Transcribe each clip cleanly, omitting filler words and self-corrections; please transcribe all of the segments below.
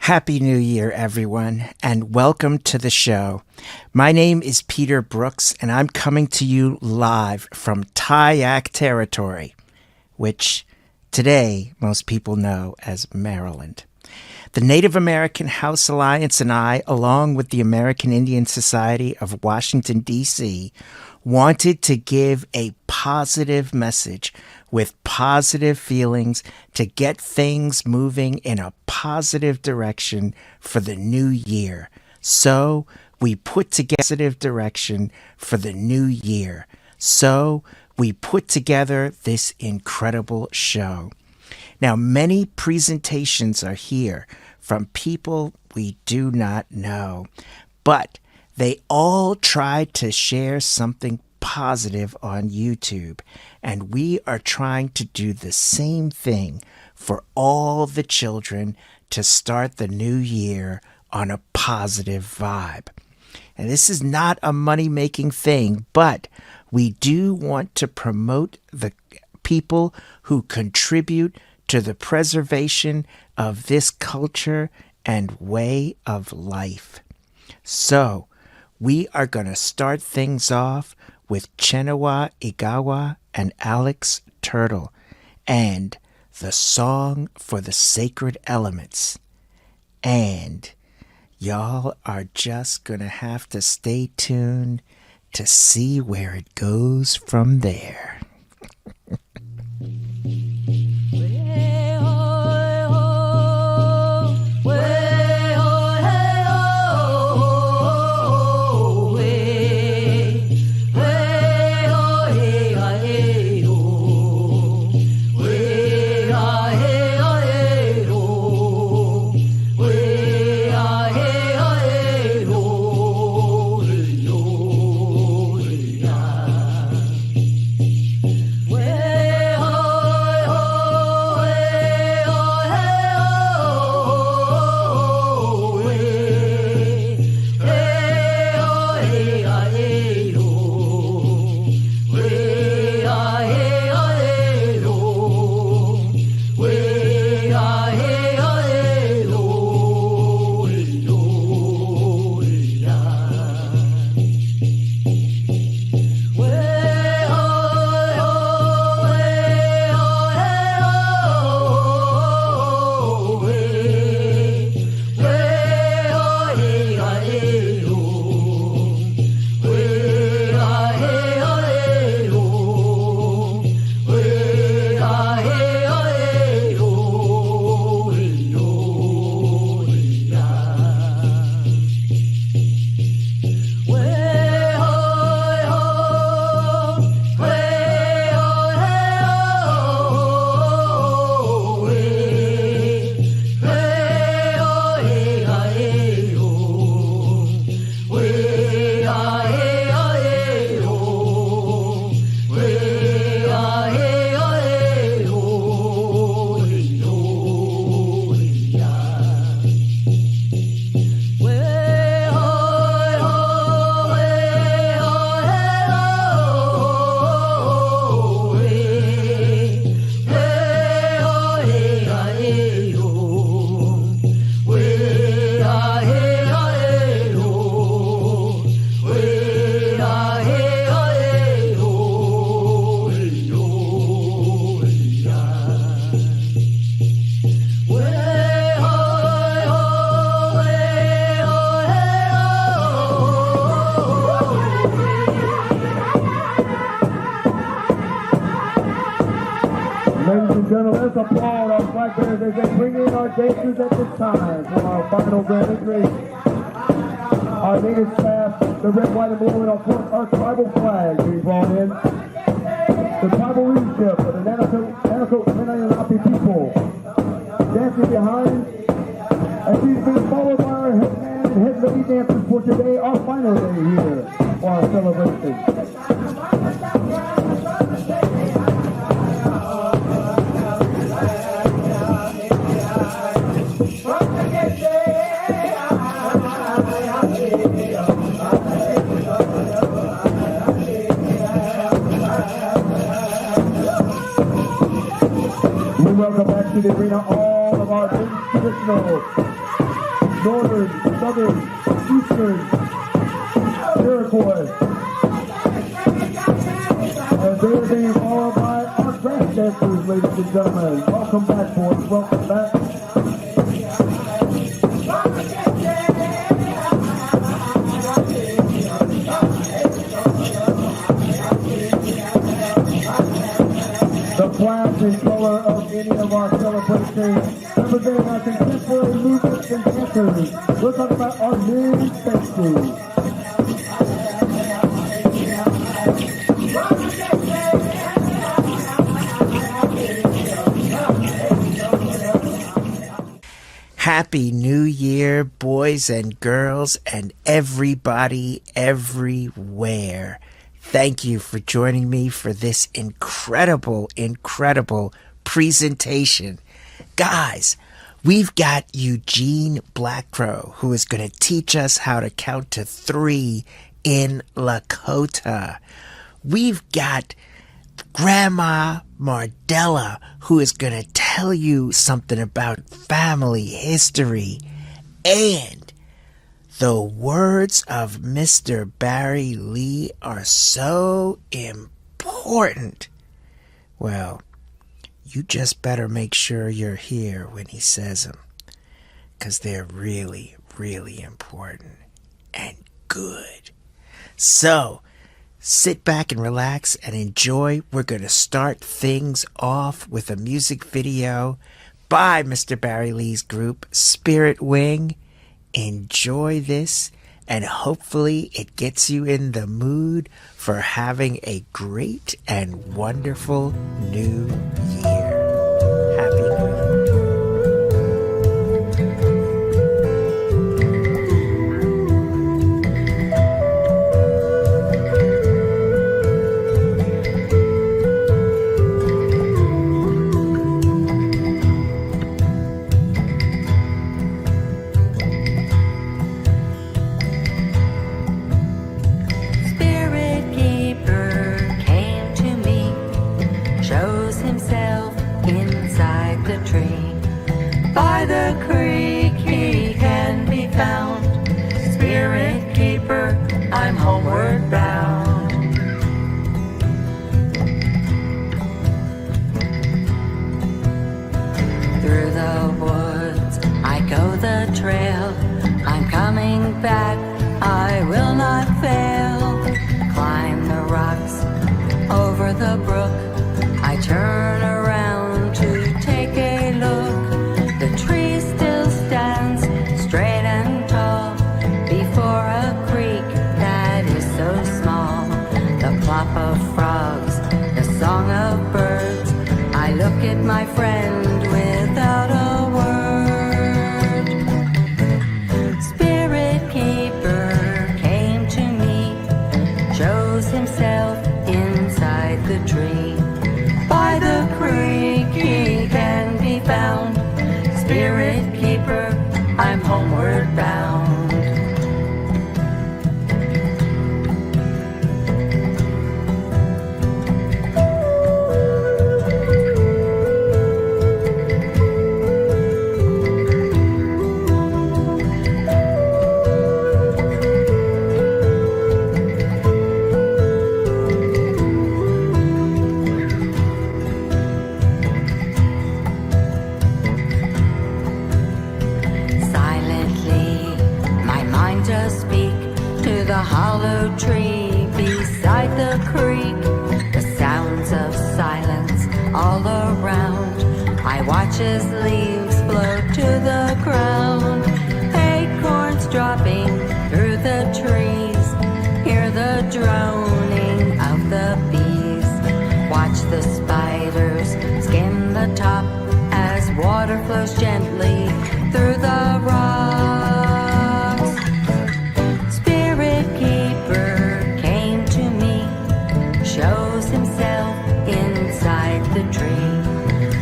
Happy New Year, everyone, and welcome to the show. My name is Peter Brooks, and I'm coming to you live from Tyack territory, which today most people know as Maryland. The Native American House Alliance and I, along with the American Indian Society of Washington, D.C., wanted to give a positive message with positive feelings to get things moving in a positive direction for the new year. So we put together a positive direction for the new year. So we put together this incredible show. Now, many presentations are here from people we do not know, but they all tried to share something positive on YouTube, and we are trying to do the same thing for all the children to start the new year on a positive vibe. And this is not a money-making thing, but we do want to promote the people who contribute to the preservation of this culture and way of life. So, we are going to start things off with Chenoweth Igawa and Alex Turtle and the Song for the Sacred Elements. And y'all are just going to have to stay tuned to see where it goes from there. Ladies and gentlemen, let's applaud our flag bearers as they bring in our dancers at this time for our final demonstration. Our native staff, the red, white, and blue, and of course our tribal flag being brought in. The tribal leadership of the Nanticoke Lenape people dancing behind, and she's been followed by our headman and head lady dancers for today, our final day here for our celebration. We welcome back to the arena all of our traditional northern, southern, eastern Iroquois. And they're being followed by our grass dancers, ladies and gentlemen. Welcome back, boys. Welcome back. The flag and color of any of our celebrations representing our contemporary movements and dancers. We're talking about our new faces. Happy New Year, boys and girls, and everybody everywhere. Thank you for joining me for this incredible presentation. Guys, we've got Eugene Blackcrow, who is going to teach us how to count to 3 in Lakota. We've got Grandma Mardella, who is going to tell you something about family history. And the words of Mr. Barry Lee are so important. Well, you just better make sure you're here when he says them, because they're really important and good. So, sit back and relax and enjoy. We're going to start things off with a music video by Mr. Barry Lee's group, Spirit Wing. Enjoy this, and hopefully it gets you in the mood for having a great and wonderful new year. Happy New Year.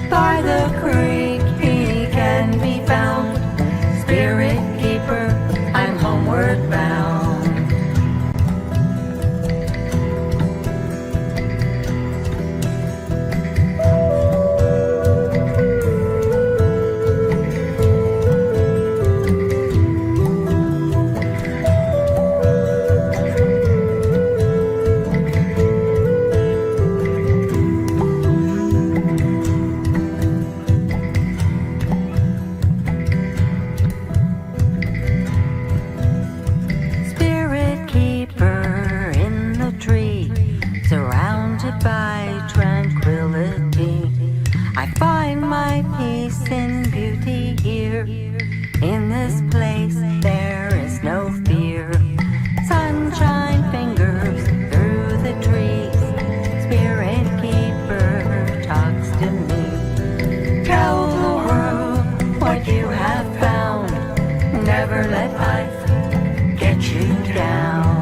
By the creek he can be found. In this place there is no fear. Sunshine fingers through the trees. Spirit keeper talks to me. Tell the world what you have found. Never let life get you down.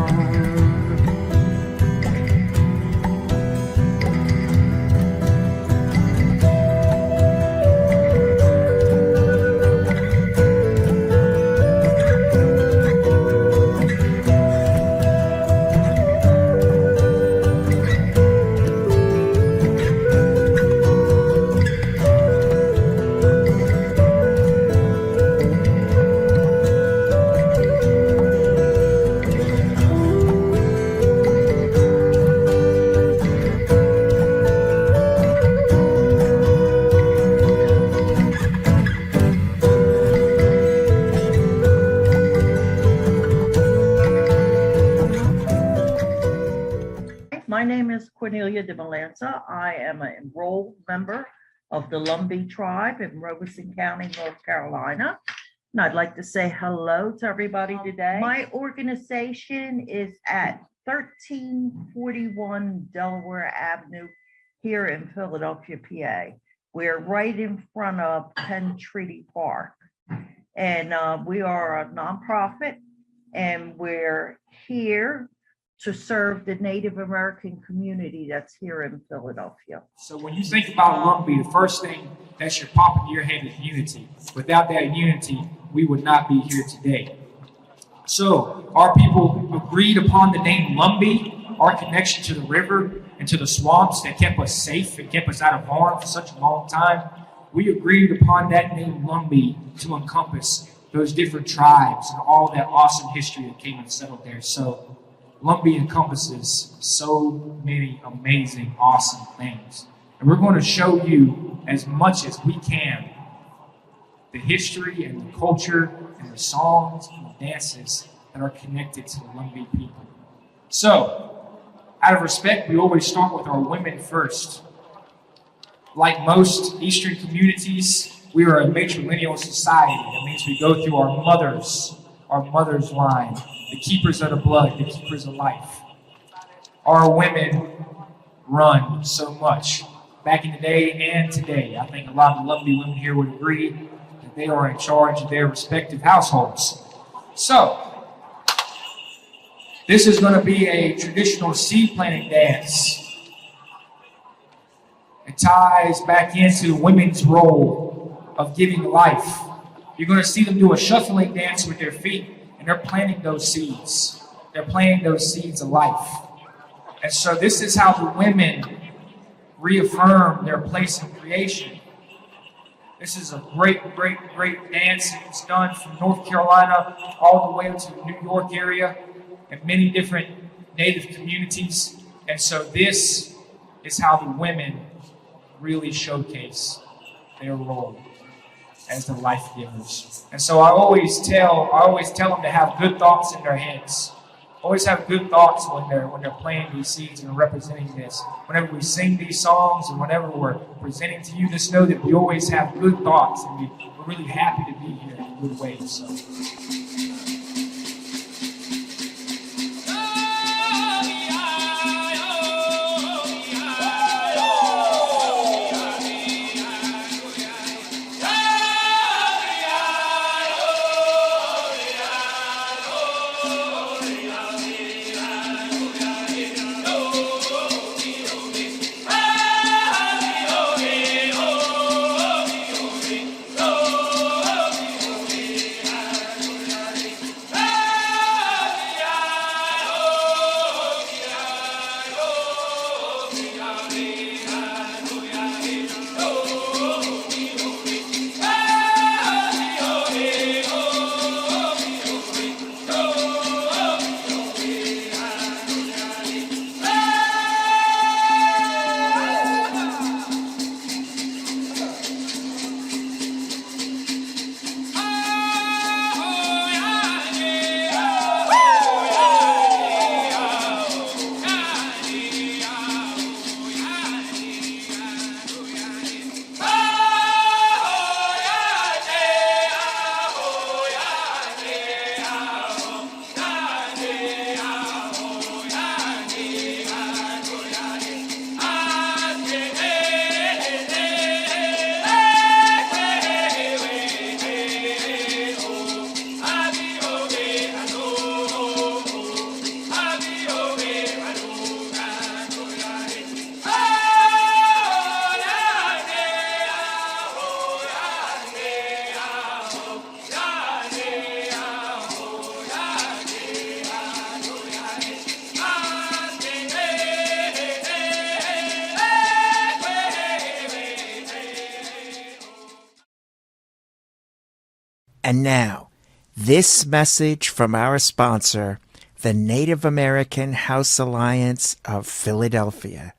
My name is Cornelia de Melanza. I am an enrolled member of the Lumbee tribe in Robeson County, North Carolina. And I'd like to say hello to everybody today. My organization is at 1341 Delaware Avenue here in Philadelphia, PA. We're right in front of Penn Treaty Park. And we are a nonprofit, and we're here to serve the Native American community that's here in Philadelphia. So when you think about Lumbee, the first thing that should pop into your head is unity. Without that unity, we would not be here today. So our people agreed upon the name Lumbee, our connection to the river and to the swamps that kept us safe and kept us out of harm for such a long time. We agreed upon that name Lumbee to encompass those different tribes and all that awesome history that came and settled there. So Lumbee encompasses so many amazing, awesome things. And we're going to show you as much as we can the history and the culture and the songs and the dances that are connected to the Lumbee people. So, out of respect, we always start with our women first. Like most Eastern communities, we are a matrilineal society. That means we go through our mother's line, the keepers of the blood, the keepers of life. Our women run so much. Back in the day and today, I think a lot of the Lumbee women here would agree that they are in charge of their respective households. So, this is going to be a traditional seed planting dance. It ties back into women's role of giving life. You're going to see them do a shuffling dance with their feet. They're planting those seeds. They're planting those seeds of life. And so this is how the women reaffirm their place in creation. This is a great, great, great dance. It's done from North Carolina all the way to the New York area and many different Native communities. And so this is how the women really showcase their role as the life givers. And so I always tell them to have good thoughts in their heads. Always have good thoughts when they're playing these seeds and representing this. Whenever we sing these songs and whenever we're presenting to you, just know that we always have good thoughts and we're really happy to be here in a good way. So. And now, this message from our sponsor, the Native American House Alliance of Philadelphia.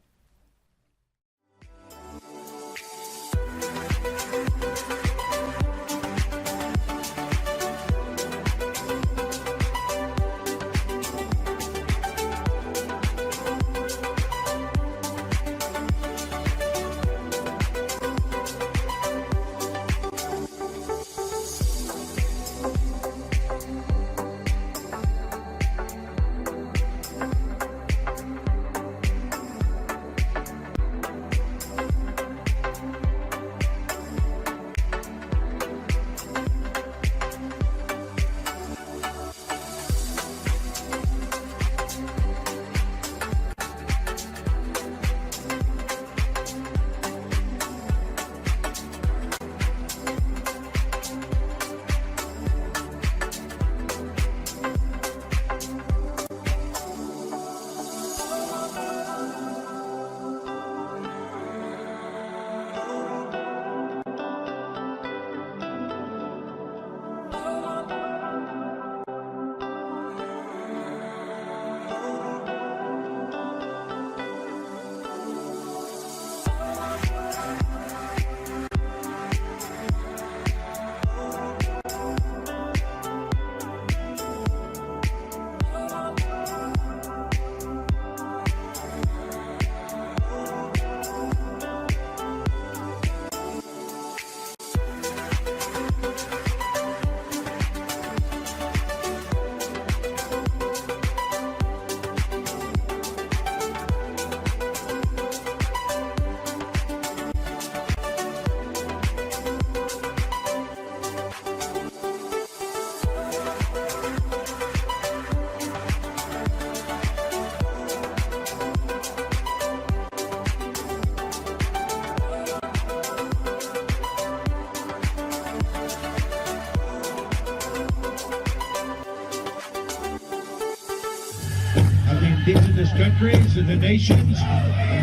Of indigenous countries and the nations,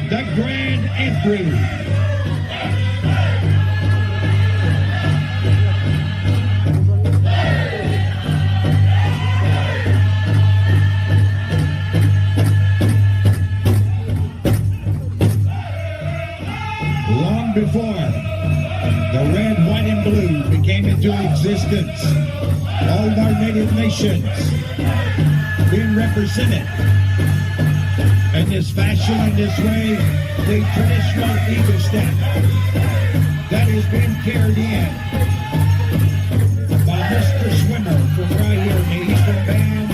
the grand entry. Long before the red, white, and blue became into existence, all of our native nations being represented in this fashion, in this way, the traditional eagle step that is being carried in by Mr. Swimmer from right here in the Eastern Band.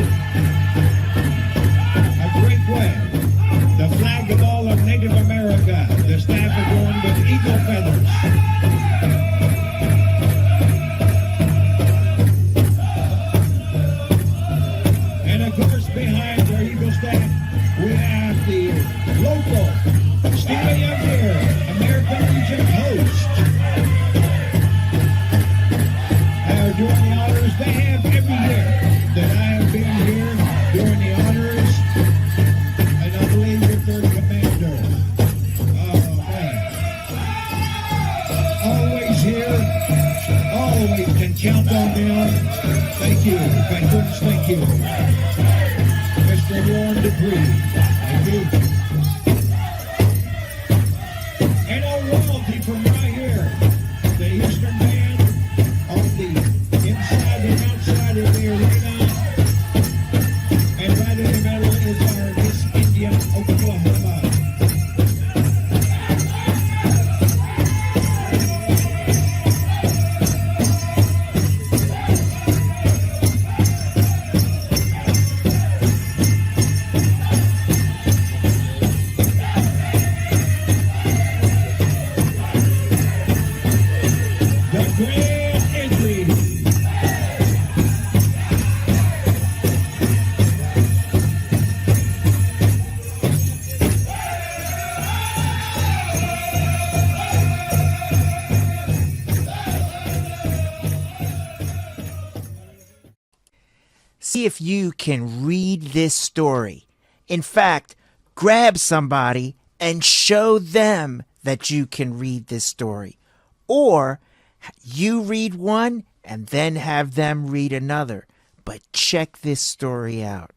A great way. The flag of all of Native America, the staff adorned with eagle feathers. Behind our eagle staff, we have the local Stephen Young here, American Legion host. During the honors they have every year that I have been here during the honors, and I believe with their commander. Oh man. Always here, always can count on them. Thank you, patrons, thank you. Mr. Warren Dupree. Thank you. And our royalty from right here, the Eastern Band on the inside and outside of the arena. And right in the middle is our Miss India, Oklahoma. See if you can read this story. In fact, grab somebody and show them that you can read this story. Or you read one and then have them read another. But check this story out.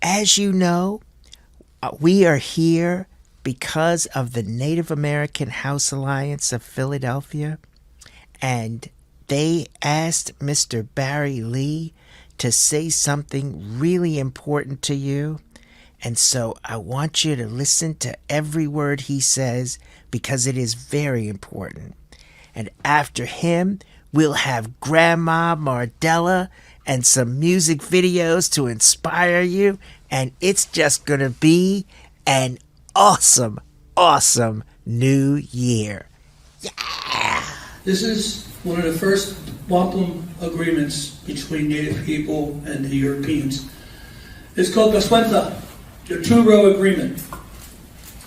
As you know, we are here because of the Native American House Alliance of Philadelphia, and they asked Mr. Barry Lee to say something really important to you. And so I want you to listen to every word he says because it is very important. And after him, we'll have Grandma Mardella and some music videos to inspire you. And it's just going to be an awesome, awesome new year. This is one of the first wampum agreements between Native people and the Europeans. It's called Gaswentha, the two-row agreement.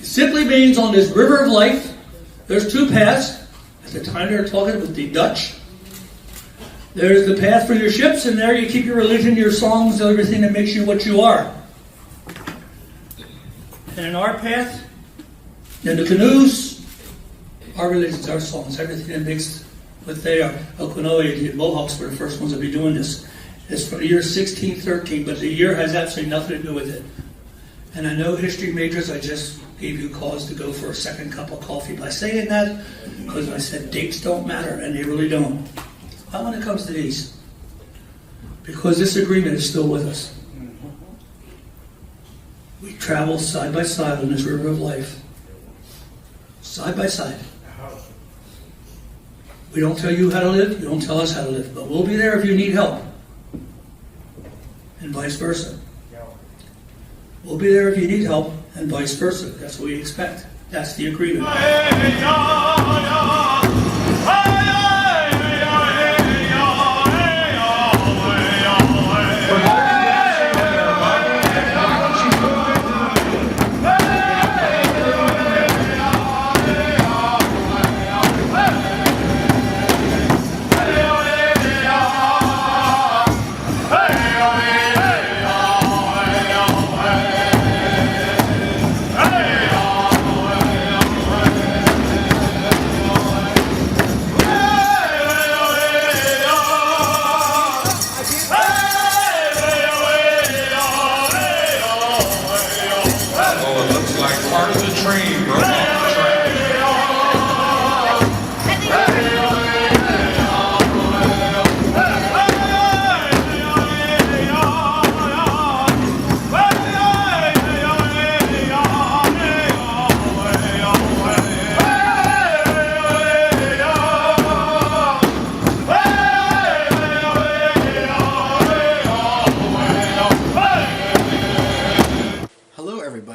It simply means on this river of life, there's two paths. At the time they were talking with the Dutch. There's the path for your ships, and there you keep your religion, your songs, everything that makes you what you are. And in our path, in the canoes, our religions, our songs, everything that makes what they are. Okanoe, the Mohawks were the first ones to be doing this. It's from the year 1613, but the year has absolutely nothing to do with it. And I know history majors, I just gave you cause to go for a second cup of coffee by saying that, because I said dates don't matter, and they really don't. Not when it comes to these. Because this agreement is still with us. We travel side by side on this river of life. Side by side. We don't tell you how to live, you don't tell us how to live, but we'll be there if you need help. And vice versa. We'll be there if you need help, and vice versa. That's what we expect. That's the agreement.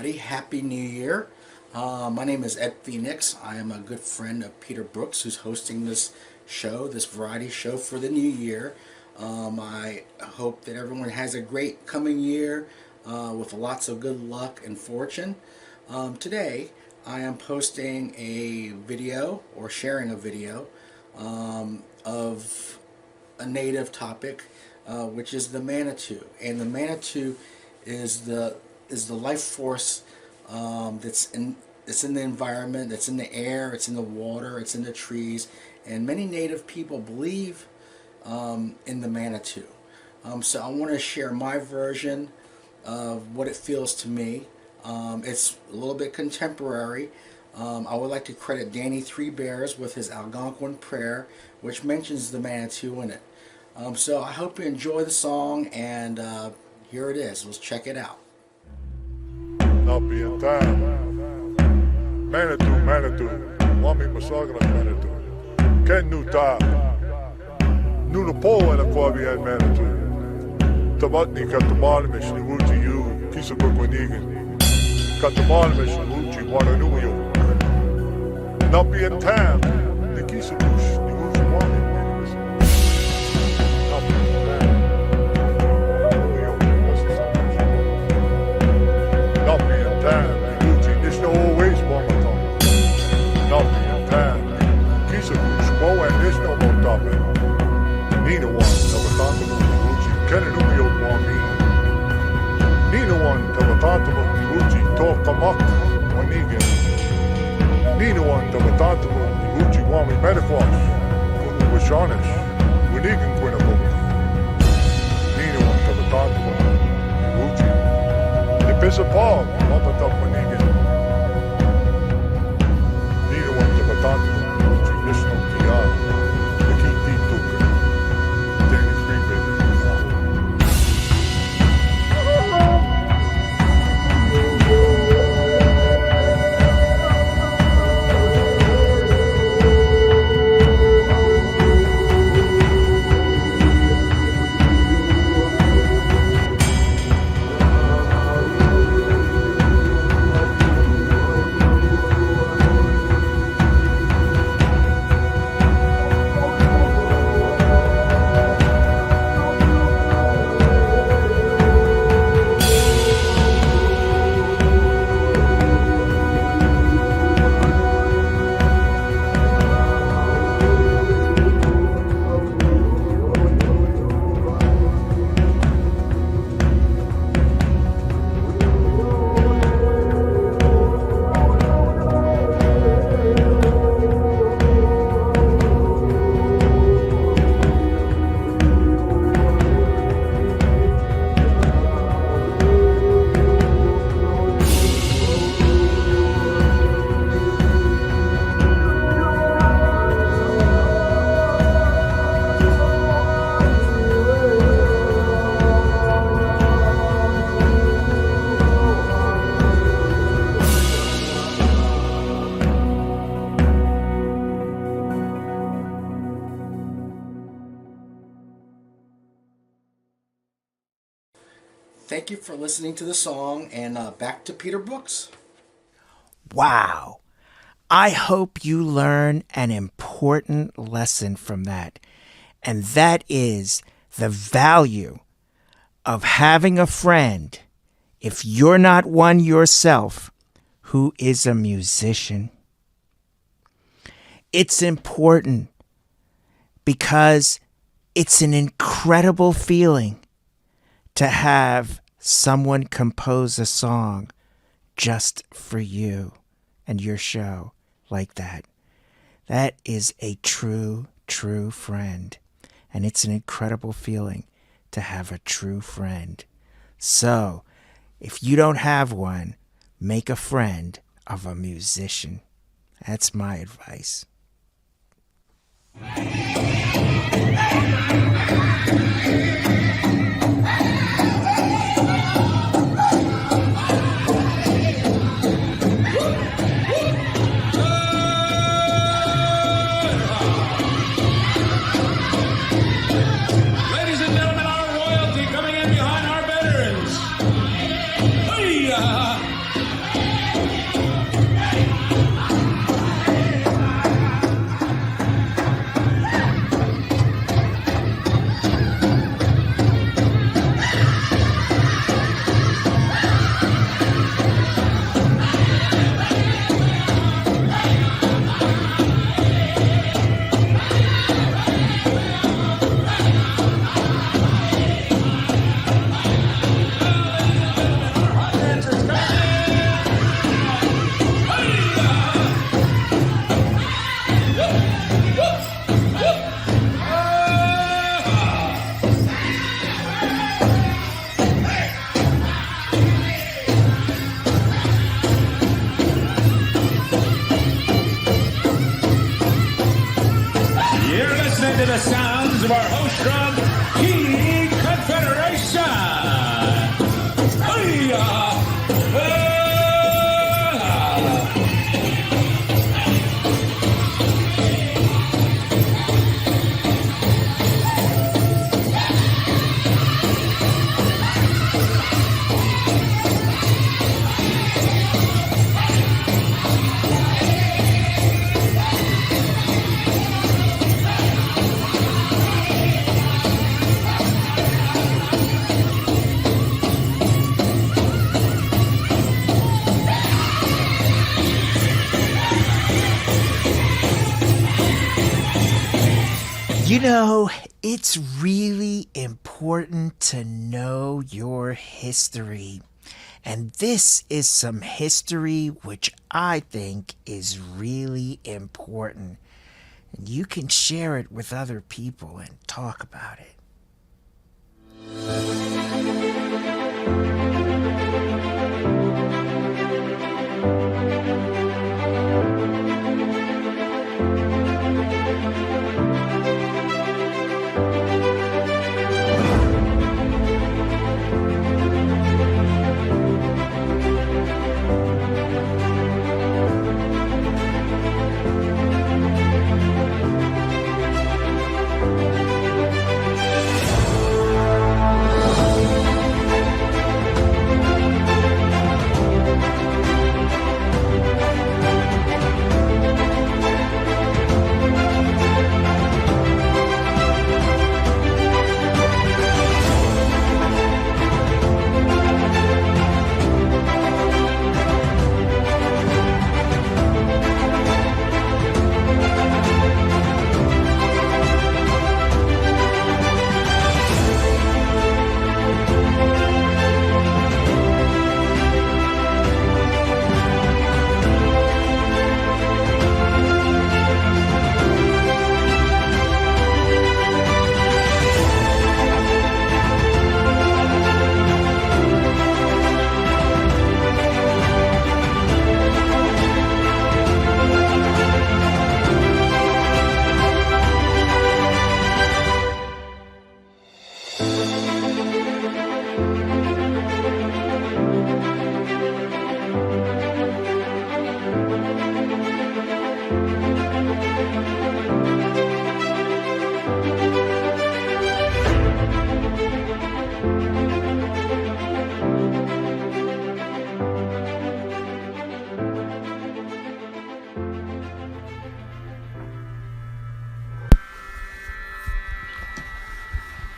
Happy New Year. My name is Ed Phoenix. I am a good friend of Peter Brooks, who's hosting this show, this variety show for the new year. I hope that everyone has a great coming year with lots of good luck and fortune. Today, I am posting a video, or sharing a video, of a native topic, which is the Manitou. And the Manitou is the life force that's in the environment, that's in the air, it's in the water, it's in the trees, and many native people believe in the Manitou. So I want to share my version of what it feels to me. It's a little bit contemporary. I would like to credit Danny Three Bears with his Algonquin prayer, which mentions the Manitou in it. So I hope you enjoy the song, and here it is. Let's check it out. Napi and time. Manitou, Wami Masagra Manitou. Ken nu ta. Nu no po and a kwabi and Manitou. Tabatni katamalmish ni wuti you, kisa kokwanigan. Katamalmish ni wuti wananuyo. Napi and time, the kisa bush, ni wuti wani. thank you for listening to the song, and back to Peter Brooks. Wow. I hope you learn an important lesson from that. And that is the value of having a friend, if you're not one yourself, who is a musician. It's important because it's an incredible feeling to have someone compose a song just for you and your show like that. That is a true, true friend. And it's an incredible feeling to have a true friend. So, if you don't have one, make a friend of a musician. That's my advice. Ladies and gentlemen, our royalty coming in behind our veterans. Hey-ya! You're listening to the sounds of our host drum, Key Confederation. Hey-ya! You know, it's really important to know your history. And this is some history which I think is really important. And you can share it with other people and talk about it.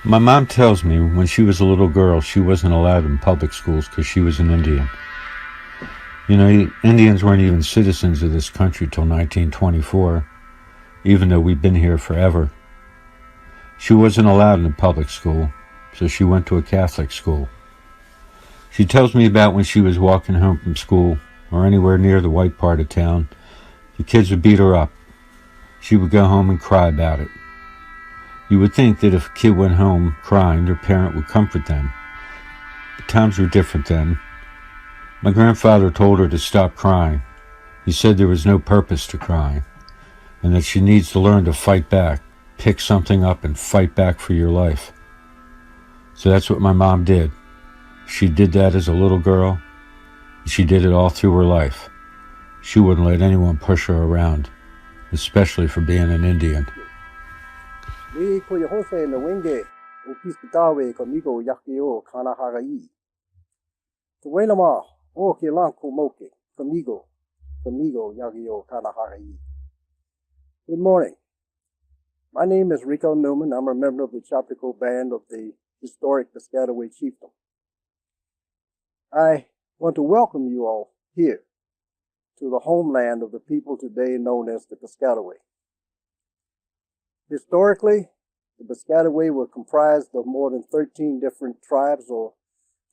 My mom tells me when she was a little girl, she wasn't allowed in public schools because she was an Indian. You know, Indians weren't even citizens of this country till 1924, even though we've been here forever. She wasn't allowed in a public school, so she went to a Catholic school. She tells me about when she was walking home from school or anywhere near the white part of town, the kids would beat her up. She would go home and cry about it. You would think that if a kid went home crying, their parent would comfort them. But times were different then. My grandfather told her to stop crying. He said there was no purpose to crying, and that she needs to learn to fight back, pick something up and fight back for your life. So that's what my mom did. She did that as a little girl. She did it all through her life. She wouldn't let anyone push her around, especially for being an Indian. We ko Jose na wenge o Pispitawe conmigo yakio kana hagai. Tuwena ma o ke lanko moke conmigo yakio kana hagai. Good morning. My name is Rico Newman. I'm a member of the Chaptico Band of the historic Piscataway Chiefdom. I want to welcome you all here to the homeland of the people today known as the Piscataway. Historically, the Piscataway were comprised of more than 13 different tribes or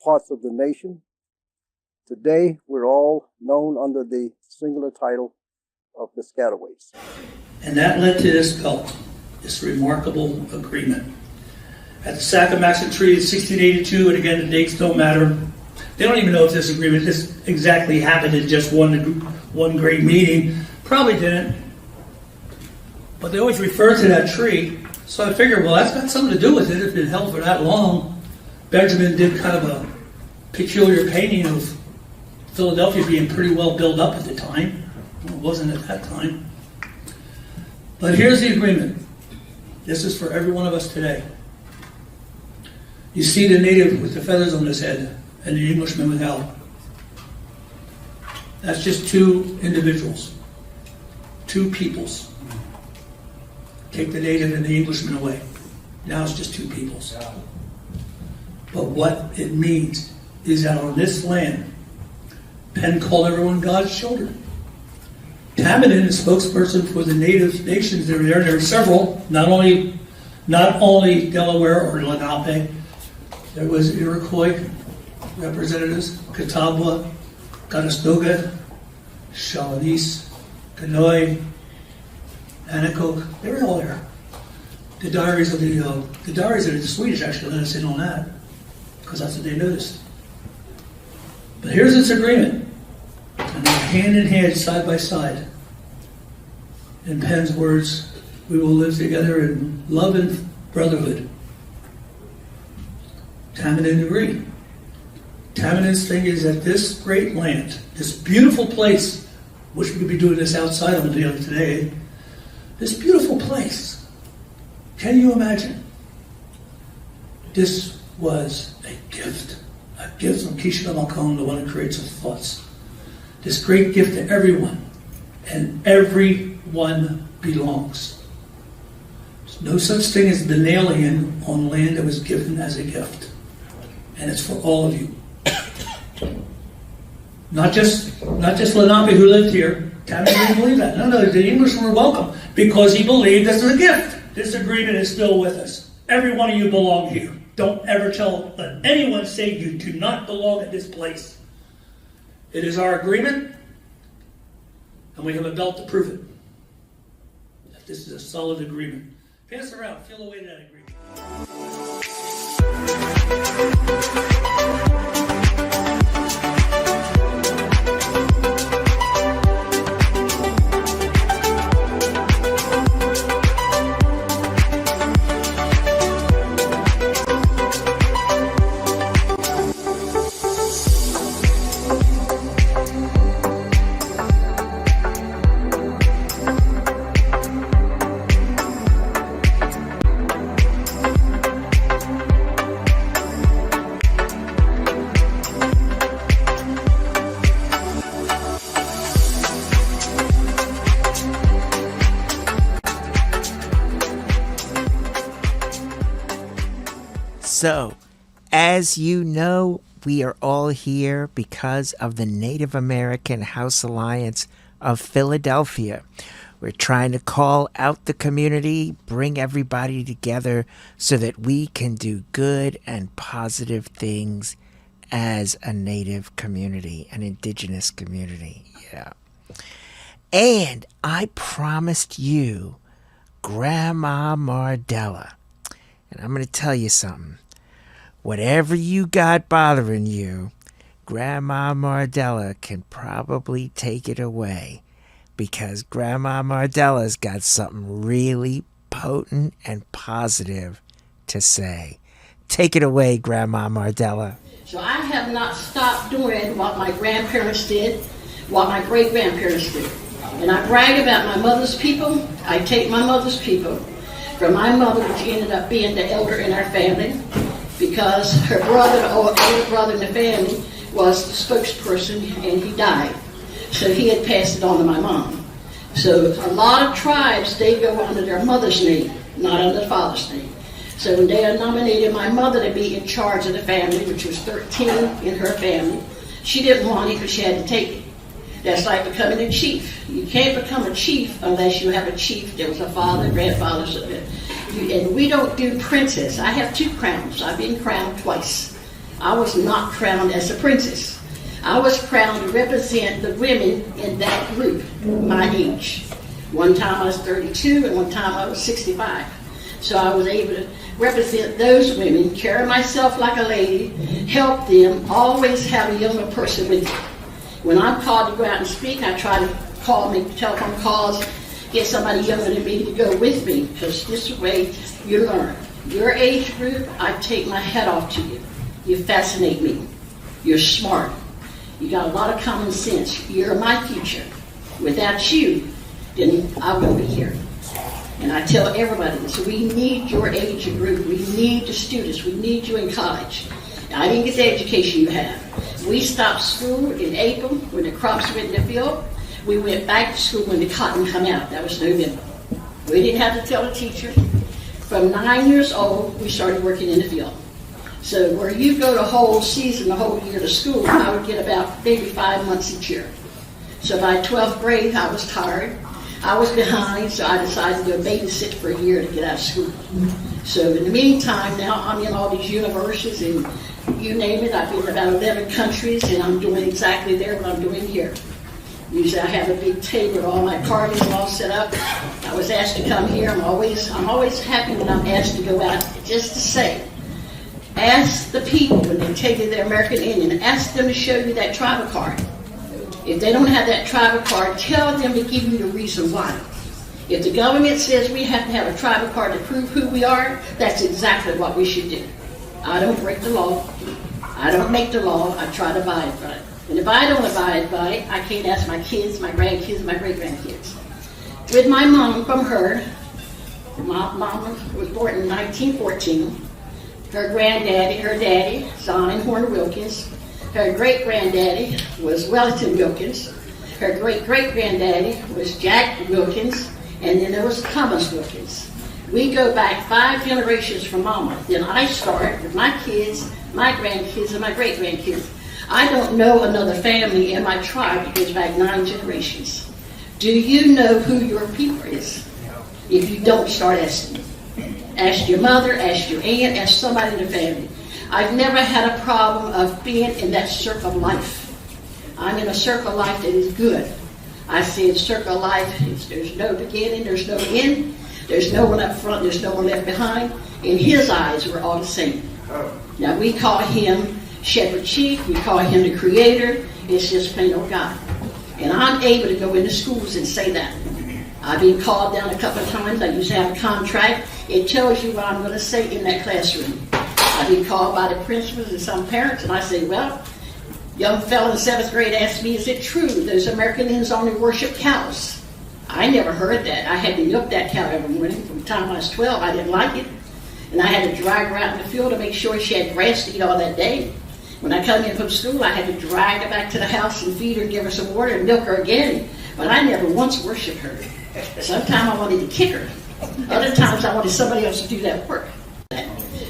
parts of the nation. Today, we're all known under the singular title of Piscataways. And that led to this belt, this remarkable agreement. At the Sac-a-Maxon Treaty of 1682, and again, the dates don't matter. They don't even know if this agreement just exactly happened in just one great meeting. Probably didn't. But they always refer to that tree, so I figured, well, that's got something to do with it if it held for that long. Benjamin did kind of a peculiar painting of Philadelphia being pretty well built up at the time. Well, it wasn't at that time. But here's the agreement. This is for every one of us today. You see the native with the feathers on his head and the Englishman without. That's just two individuals, two peoples. Take the native and the Englishman away. Now it's just two peoples. But what it means is that on this land, Penn called everyone God's children. Tamadin, the spokesperson for the native nations, there are several, not only Delaware or Lenape. There was Iroquois representatives, Catawba, Conestoga, Shawanese, Kanoi, Anacoke, they were all there. The diaries of the Swedish actually let us in on that, because that's what they noticed. But here's this agreement, and they're hand in hand, side by side. In Penn's words, we will live together in love and brotherhood. Tamadin agreed. Tamadin's thing is that this great land, this beautiful place, wish we could be doing this outside on the day of today, this beautiful place, can you imagine? This was a gift from Kishka Malcolm, the one who creates our thoughts. This great gift to everyone, and everyone belongs. There's no such thing as an alien on land that was given as a gift. And it's for all of you. Not just Lenape who lived here. Tammany didn't believe that. No, the English were welcome because he believed this is a gift. This agreement is still with us. Every one of you belong here. Don't ever let anyone say you do not belong at this place. It is our agreement, and we have a belt to prove it. That this is a solid agreement. Pass it around. Feel the weight of that agreement. So, as you know, we are all here because of the Native American House Alliance of Philadelphia. We're trying to call out the community, bring everybody together so that we can do good and positive things as a Native community, an Indigenous community. Yeah. And I promised you Grandma Mardella. And I'm going to tell you something. Whatever you got bothering you, Grandma Mardella can probably take it away, because Grandma Mardella's got something really potent and positive to say. Take it away, Grandma Mardella. So I have not stopped doing what my grandparents did, what my great-grandparents did. And I brag about my mother's people. I take my mother's people from my mother, which ended up being the elder in our family, because her brother, the older brother in the family, was the spokesperson, and he died. So he had passed it on to my mom. So a lot of tribes, they go under their mother's name, not under the father's name. So when they nominated my mother to be in charge of the family, which was 13 in her family, she didn't want it, but she had to take it. That's like becoming a chief. You can't become a chief unless you have a chief. There was a father, grandfather, and we don't do princess. I have 2 crowns. I've been crowned twice. I was not crowned as a princess. I was crowned to represent the women in that group, my age. One time I was 32, and one time I was 65. So I was able to represent those women, carry myself like a lady, help them, always have a younger person with me. When I'm called to go out and speak, I try to make telephone calls, get somebody younger than me to go with me, because this way you learn. Your age group, I take my hat off to you. You fascinate me. You're smart. You got a lot of common sense. You're my future. Without you, then I wouldn't be here. And I tell everybody this, we need your age group. We need the students. We need you in college. Now, I didn't get the education you have. We stopped school in April when the crops went in the field. We went back to school when the cotton come out. That was November. We didn't have to tell the teacher. From 9 years old, we started working in the field. So where you go the whole season, the whole year to school, I would get about maybe 5 months each year. So by 12th grade, I was tired. I was behind, so I decided to go babysit for a year to get out of school. So in the meantime, now I'm in all these universities, and you name it, I've been in about 11 countries, and I'm doing exactly there what I'm doing here. Usually I have a big table with all my parties all set up. I was asked to come here. I'm always happy when I'm asked to go out, just to say, ask the people when they take you to the American Indian, ask them to show you that tribal card. If they don't have that tribal card, tell them to give you the reason why. If the government says we have to have a tribal card to prove who we are, that's exactly what we should do. I don't break the law. I don't make the law. I try to abide by it. And if I don't abide by it, I can't ask my kids, my grandkids, my great-grandkids. With my mom, from her, my mama was born in 1914. Her granddaddy, her daddy, Zion Horner Wilkins. Her great-granddaddy was Wellington Wilkins. Her great-great-granddaddy was Jack Wilkins, and then there was Thomas Wilkins. We go back 5 generations from Mama. Then I start with my kids, my grandkids, and my great-grandkids. I don't know another family in my tribe that goes back 9 generations. Do you know who your people is? If you don't, start asking. Ask your mother, ask your aunt, ask somebody in the family. I've never had a problem of being in that circle of life. I'm in a circle of life that is good. I say in circle of life, there's no beginning, there's no end, there's no one up front, there's no one left behind. In his eyes, we're all the same. Now, we call him Shepherd Chief, we call him the Creator, it's just plain old God. And I'm able to go into schools and say that. I've been called down a couple of times, I used to have a contract, it tells you what I'm going to say in that classroom. I've been called by the principals and some parents, and I say, well, young fellow in 7th grade asked me, is it true those American Indians only worship cows? I never heard that. I had to milk that cow every morning. From the time I was 12, I didn't like it. And I had to drag her out in the field to make sure she had grass to eat all that day. When I come in from school, I had to drag her back to the house and feed her, give her some water, and milk her again. But I never once worshiped her. Sometimes I wanted to kick her. Other times I wanted somebody else to do that work.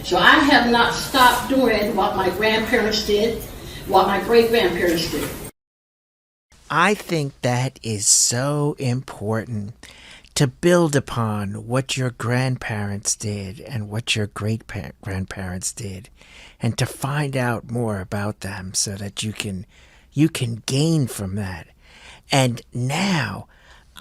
So I have not stopped doing what my grandparents did, what my great-grandparents did. I think that is so important to build upon what your grandparents did and what your great-grandparents did, and to find out more about them so that you can gain from that. And now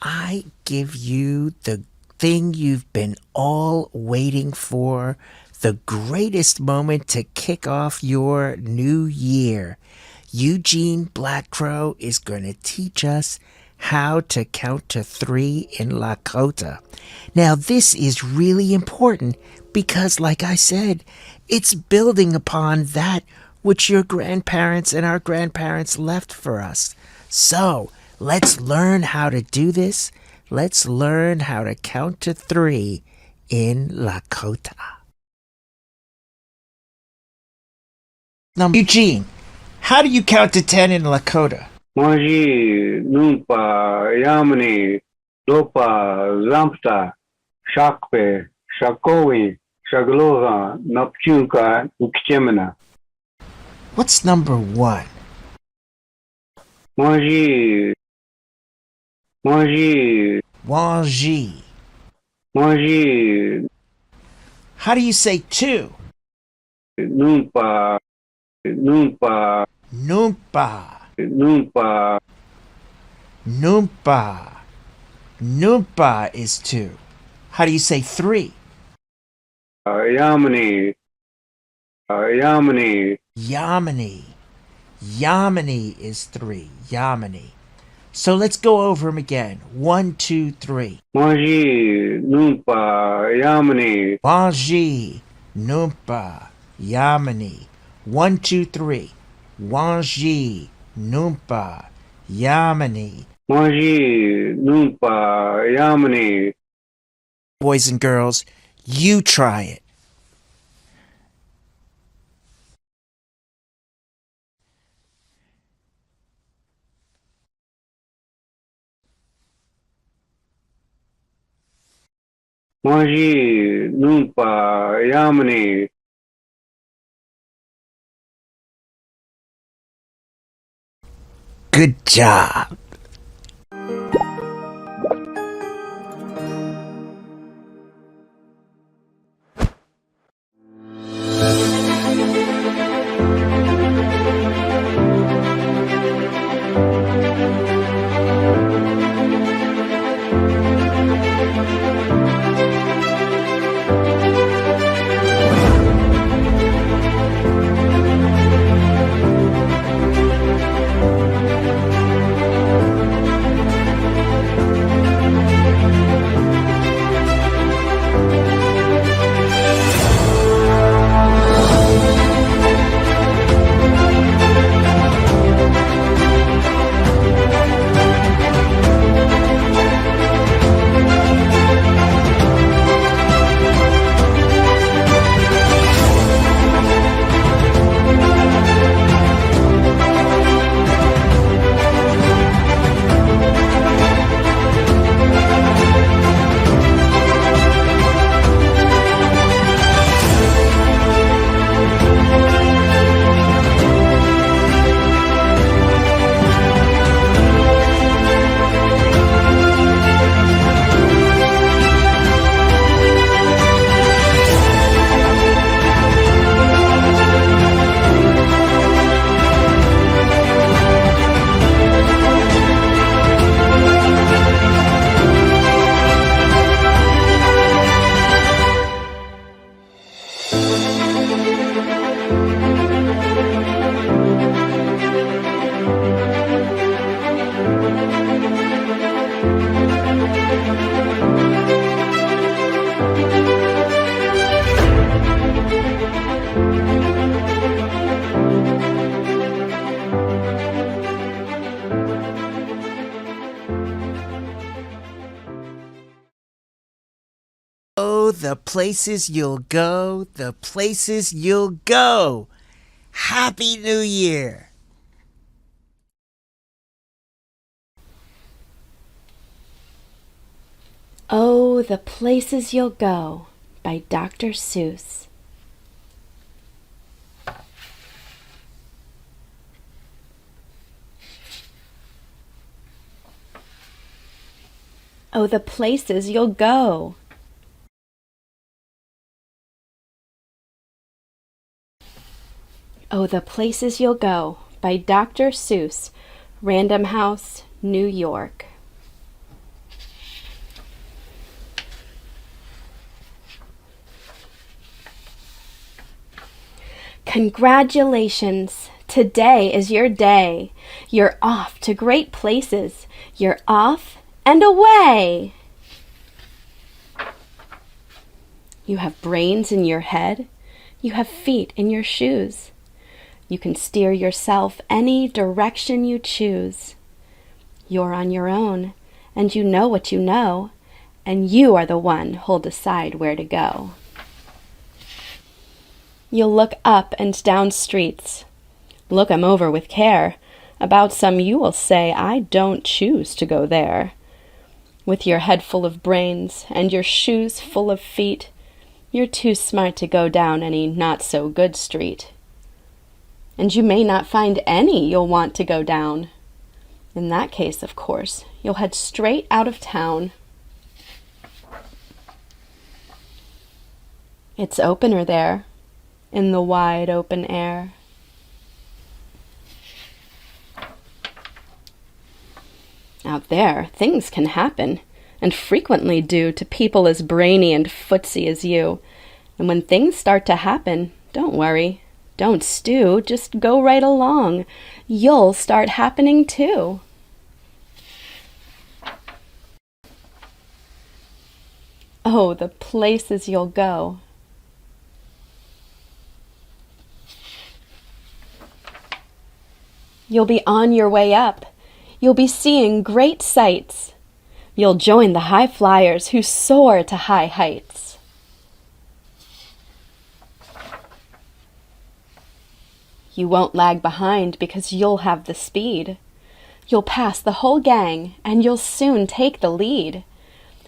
I give you the thing you've been all waiting for, the greatest moment to kick off your new year. Eugene Blackcrow is going to teach us how to count to 3 in Lakota. Now, this is really important because, like I said, it's building upon that which your grandparents and our grandparents left for us. So, let's learn how to do this. Let's learn how to count to 3 in Lakota. Now, Eugene, how do you count to 10 in Lakota? Manji, Numpa, Yamani, Lopa, Zampta, Shakpe, Shakowi, Shagloha, Napchunka, Ukchemena. What's number 1? Manji, Wanji. Manji. How do you say 2? Numpa. Numpa. Numpa is 2. How do you say 3? Yamani. Yamani is 3. Yamani. So let's go over them again. 1, 2, 3. Manji, Numpa, Yamani. Wanji, Numpa, Yamani. 1, 2, 3. Wanji, Numpa, Yamani. Manji, Numpa, Yamani. Boys and girls, you try it. Manji, Numpa, Yamani. Good job. Oh, the places you'll go, the places you'll go. Happy New Year. Oh, the Places You'll Go by Dr. Seuss. Oh, the places you'll go. Oh, the Places You'll Go by Dr. Seuss, Random House, New York. Congratulations! Today is your day. You're off to great places. You're off and away. You have brains in your head. You have feet in your shoes. You can steer yourself any direction you choose. You're on your own, and you know what you know, and you are the one who'll decide where to go. You'll look up and down streets. Look 'em over with care. About some you will say, I don't choose to go there. With your head full of brains and your shoes full of feet, you're too smart to go down any not-so-good street. And you may not find any you'll want to go down. In that case, of course, you'll head straight out of town. It's opener there, in the wide open air. Out there, things can happen, and frequently do, to people as brainy and footsy as you. And when things start to happen, don't worry. Don't stew, just go right along. You'll start happening too. Oh, the places you'll go. You'll be on your way up. You'll be seeing great sights. You'll join the high flyers who soar to high heights. You won't lag behind because you'll have the speed. You'll pass the whole gang and you'll soon take the lead.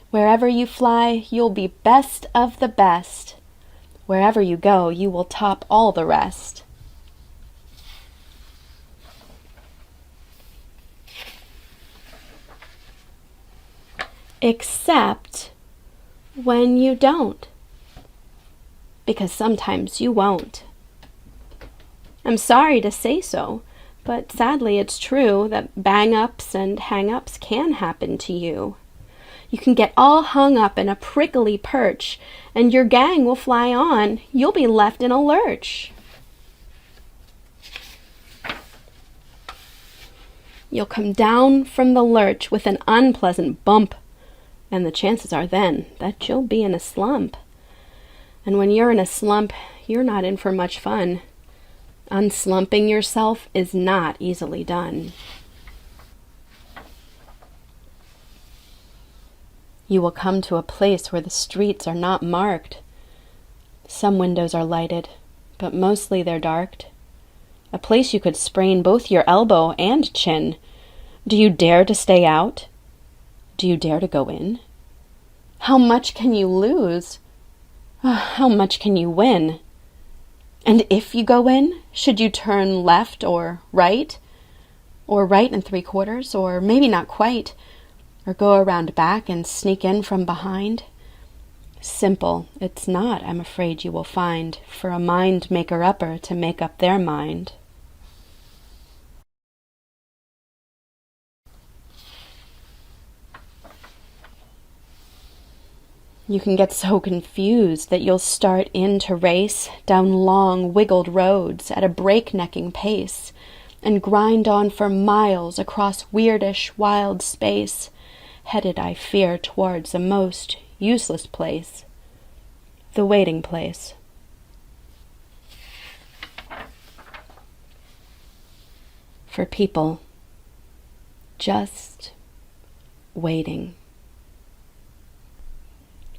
Wherever you fly, you'll be best of the best. Wherever you go, you will top all the rest. Except when you don't. Because sometimes you won't. I'm sorry to say so, but sadly it's true that bang-ups and hang-ups can happen to you. You can get all hung up in a prickly perch, and your gang will fly on. You'll be left in a lurch. You'll come down from the lurch with an unpleasant bump, and the chances are then that you'll be in a slump. And when you're in a slump, you're not in for much fun. Unslumping yourself is not easily done. You will come to a place where the streets are not marked. Some windows are lighted, but mostly they're darked. A place you could sprain both your elbow and chin. Do you dare to stay out? Do you dare to go in? How much can you lose? How much can you win? And if you go in, should you turn left or right? Or right and 3/4, or maybe not quite, or go around back and sneak in from behind? Simple, it's not, I'm afraid you will find, for a mind maker-upper to make up their mind. You can get so confused that you'll start in to race down long, wiggled roads at a breaknecking pace, and grind on for miles across weirdish, wild space, headed, I fear, towards a most useless place, the waiting place. For people just waiting.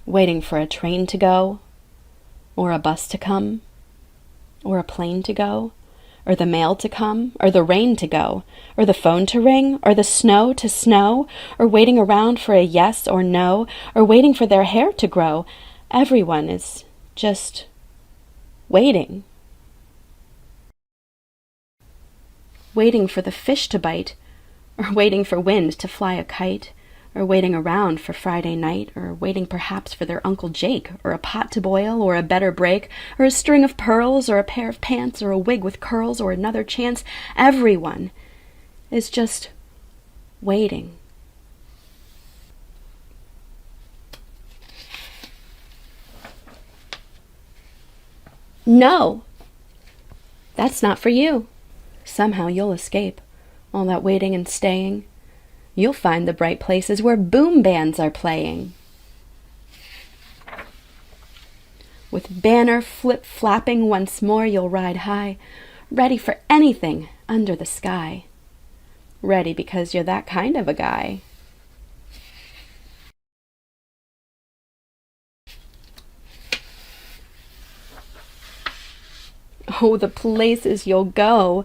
Waiting for a train to go, or a bus to come, or a plane to go, or the mail to come, or the rain to go, or the phone to ring, or the snow to snow, or waiting around for a yes or no, or waiting for their hair to grow. Everyone is just waiting. Waiting for the fish to bite, or waiting for wind to fly a kite, or waiting around for Friday night, or waiting perhaps for their Uncle Jake, or a pot to boil, or a better break, or a string of pearls, or a pair of pants, or a wig with curls, or another chance. Everyone is just waiting. No, that's not for you. Somehow you'll escape all that waiting and staying. You'll find the bright places where boom bands are playing. With banner flip-flapping once more, you'll ride high, ready for anything under the sky. Ready because you're that kind of a guy. Oh, the places you'll go.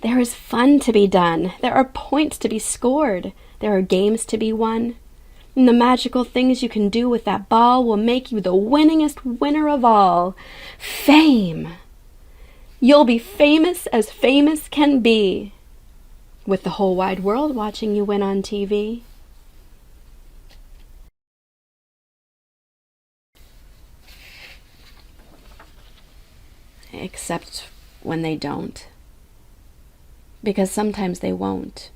There is fun to be done. There are points to be scored. There are games to be won. And the magical things you can do with that ball will make you the winningest winner of all. Fame. You'll be famous as famous can be, with the whole wide world watching you win on TV. Except when they don't. Because sometimes they won't.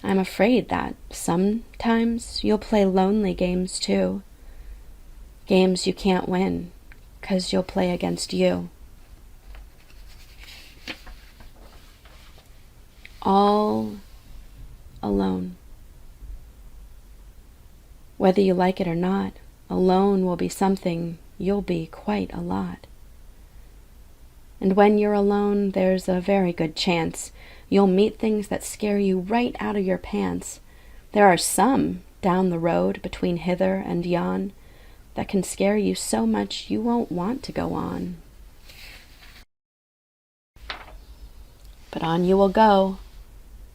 I'm afraid that sometimes you'll play lonely games too. Games you can't win, 'cause you'll play against you. All alone. Whether you like it or not, alone will be something you'll be quite a lot. And when you're alone, there's a very good chance you'll meet things that scare you right out of your pants. There are some down the road between hither and yon that can scare you so much you won't want to go on. But on you will go,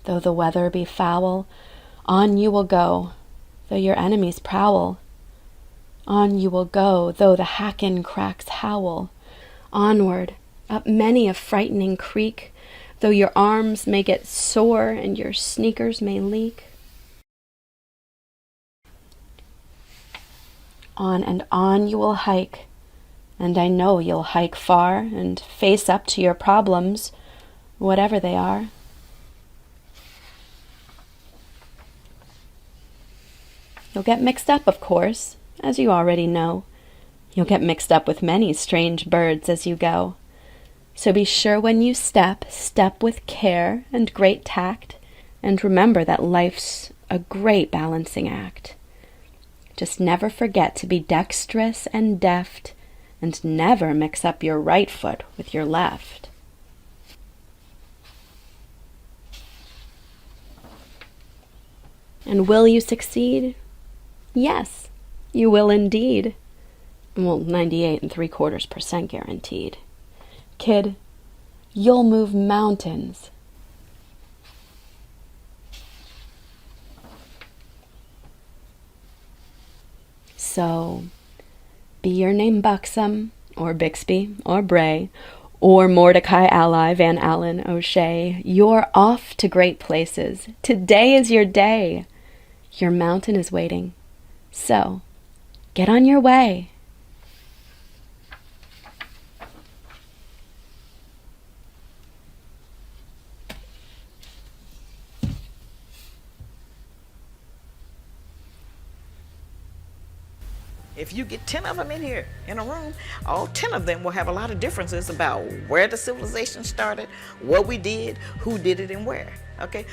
though the weather be foul. On you will go, though your enemies prowl. On you will go, though the hack-in cracks howl. Onward, up many a frightening creek, though your arms may get sore and your sneakers may leak. On and on you will hike, and I know you'll hike far and face up to your problems, whatever they are. You'll get mixed up, of course, as you already know. You'll get mixed up with many strange birds as you go. So be sure when you step with care and great tact, and remember that life's a great balancing act. Just never forget to be dexterous and deft, and never mix up your right foot with your left. And will you succeed? Yes, you will indeed. Well, 98.75% guaranteed. Kid, you'll move mountains. So, be your name Buxom, or Bixby, or Bray, or Mordecai Ally, Van Allen, O'Shea. You're off to great places. Today is your day. Your mountain is waiting. So, get on your way. If you get 10 of them in here in a room, all 10 of them will have a lot of differences about where the civilization started, what we did, who did it, and where. Okay?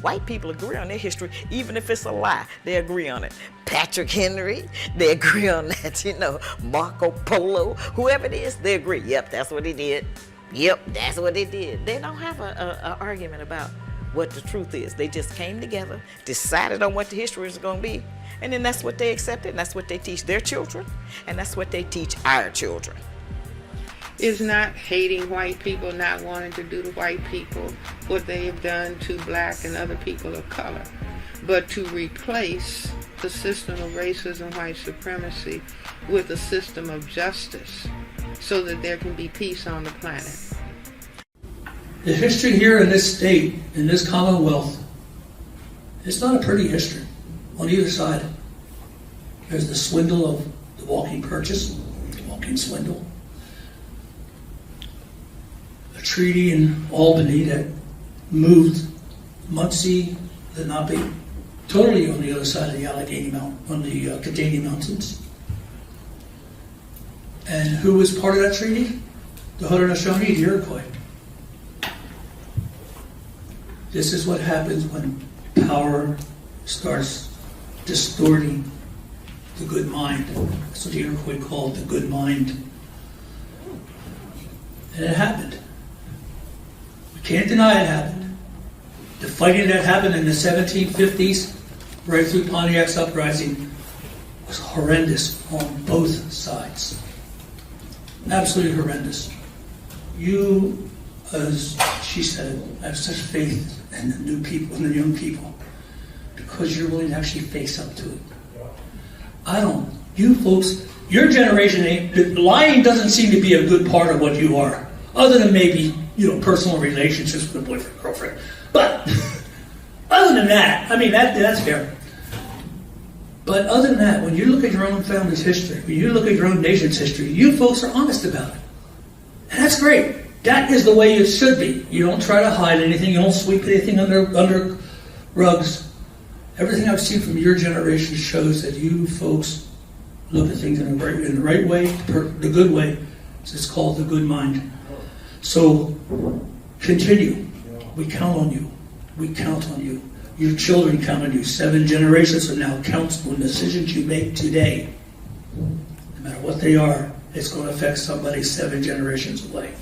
White people agree on their history, even if it's a lie, they agree on it. Patrick Henry, they agree on that, Marco Polo, whoever it is, they agree. Yep, that's what he did. Yep, that's what they did. They don't have an argument about what the truth is. They just came together, decided on what the history is going to be, and then that's what they accepted, and that's what they teach their children, and that's what they teach our children. It's not hating white people, not wanting to do to white people what they have done to black and other people of color, but to replace the system of racism, white supremacy, with a system of justice so that there can be peace on the planet. The history here in this state, in this Commonwealth, It's not a pretty history. On either side, there's the swindle of the walking purchase, the walking swindle. A treaty in Albany that moved Muncie, Lenape, totally on the other side of the Allegheny Mountain, on the Catania Mountains. And who was part of that treaty? The Haudenosaunee, the Iroquois. This is what happens when power starts distorting the good mind. That's what the Iroquois called the good mind. And it happened. We can't deny it happened. The fighting that happened in the 1750s, right through Pontiac's uprising, was horrendous on both sides. Absolutely horrendous. You, as she said, have such faith in the new people, in the young people, because you're willing to actually face up to it. I don't. You folks, your generation, lying doesn't seem to be a good part of what you are, other than maybe, personal relationships with a boyfriend, girlfriend. But other than that, I mean, that's fair. But other than that, when you look at your own family's history, when you look at your own nation's history, you folks are honest about it. And that's great. That is the way it should be. You don't try to hide anything. You don't sweep anything under rugs. Everything I've seen from your generation shows that you folks look at things in the right way, the good way. It's called the good mind. So continue. We count on you. We count on you. Your children count on you. 7 generations from now counts on decisions you make today. No matter what they are, it's going to affect somebody 7 generations away.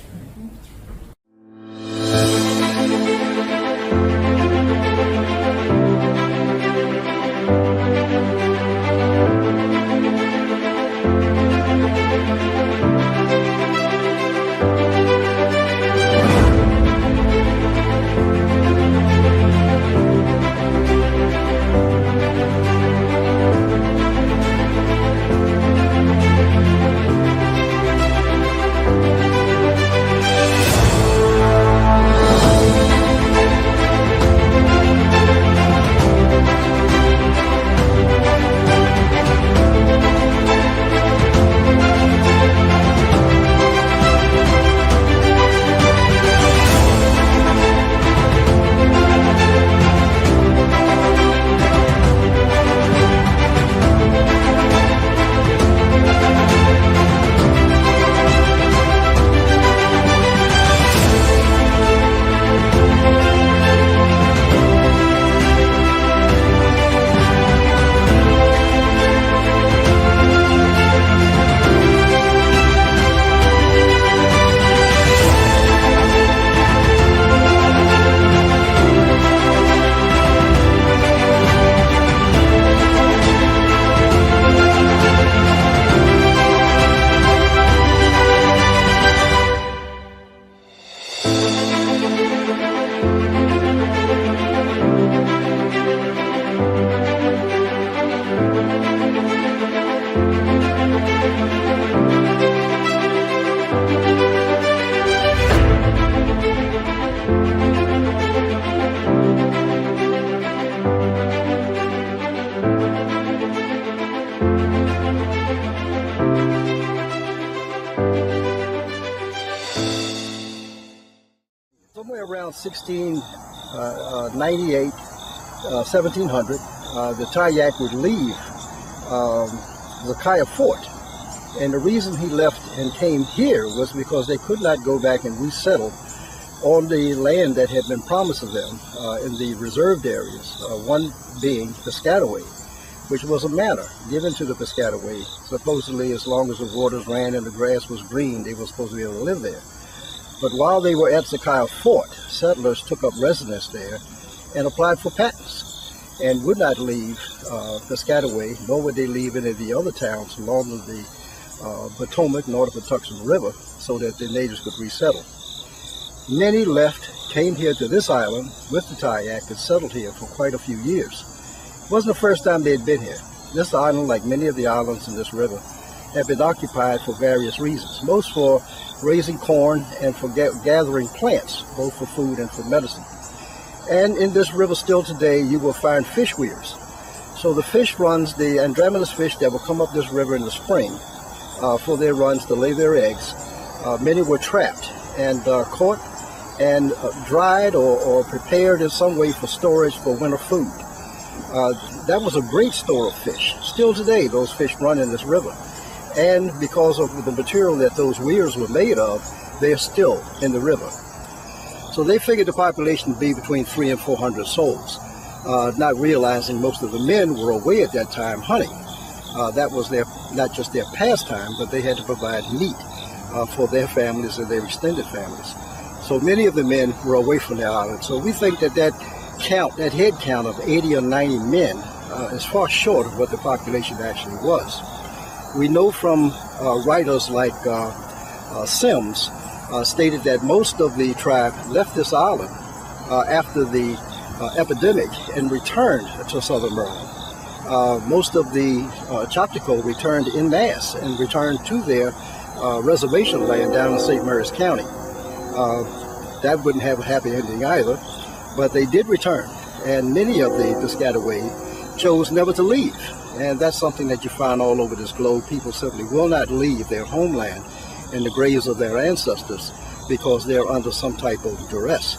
Somewhere around 1698, 1700, the Tayac would leave Lakaya Fort. And the reason he left and came here was because they could not go back and resettle on the land that had been promised to them in the reserved areas, one being Piscataway, which was a manor given to the Piscataway. Supposedly, as long as the waters ran and the grass was green, they were supposed to be able to live there. But while they were at Sakaya Fort, settlers took up residence there and applied for patents and would not leave Piscataway, nor would they leave any of the other towns along the Potomac, north of the Tucson River, so that the natives could resettle. Many left, came here to this island with the Tayac and settled here for quite a few years. It wasn't the first time they'd been here. This island, like many of the islands in this river, had been occupied for various reasons, most for raising corn and for gathering plants, both for food and for medicine. And in this river still today, you will find fish weirs. So the fish runs, the Andromeda fish that will come up this river in the spring for their runs to lay their eggs, many were trapped and caught and dried or prepared in some way for storage for winter food. That was a great store of fish. Still today, those fish run in this river. And because of the material that those weirs were made of, they are still in the river. So they figured the population to be between 300 and 400 souls, not realizing most of the men were away at that time hunting. That was their, not just their pastime, but they had to provide meat for their families and their extended families. So many of the men were away from the island. So we think that that head count of 80 or 90 men is far short of what the population actually was. We know from writers like Sims stated that most of the tribe left this island after the epidemic and returned to southern Maryland. Most of the Choctaw returned en masse and returned to their reservation land down in St. Mary's County. That wouldn't have a happy ending either, but they did return, and many of the Piscataway chose never to leave. And that's something that you find all over this globe. People simply will not leave their homeland and the graves of their ancestors because they're under some type of duress.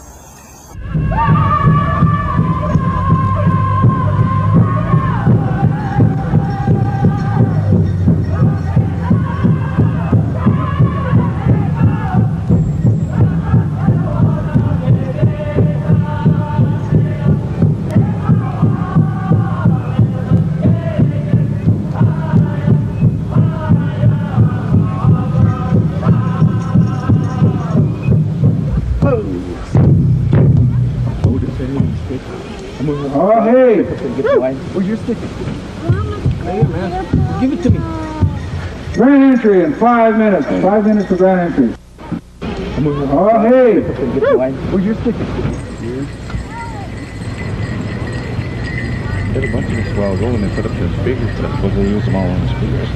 Oh, hey! Where's your stick? Hey, man. Give it to me. Grand entry in 5 minutes. 5 minutes for grand entry. Oh, hey! Where's your stick? Did a bunch of this while ago when they put up their speakers. That's what they use them all on the speakers.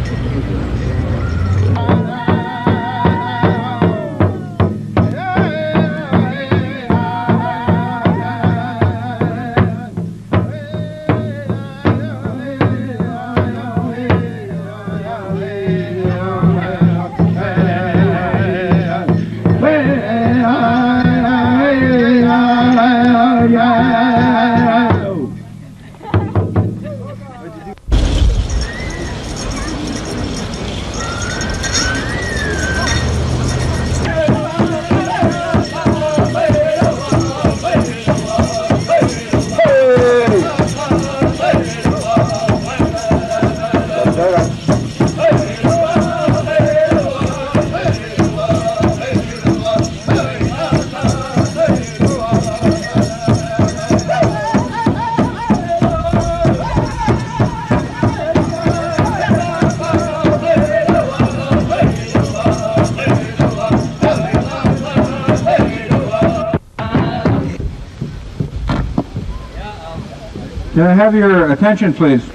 Can I have your attention, please?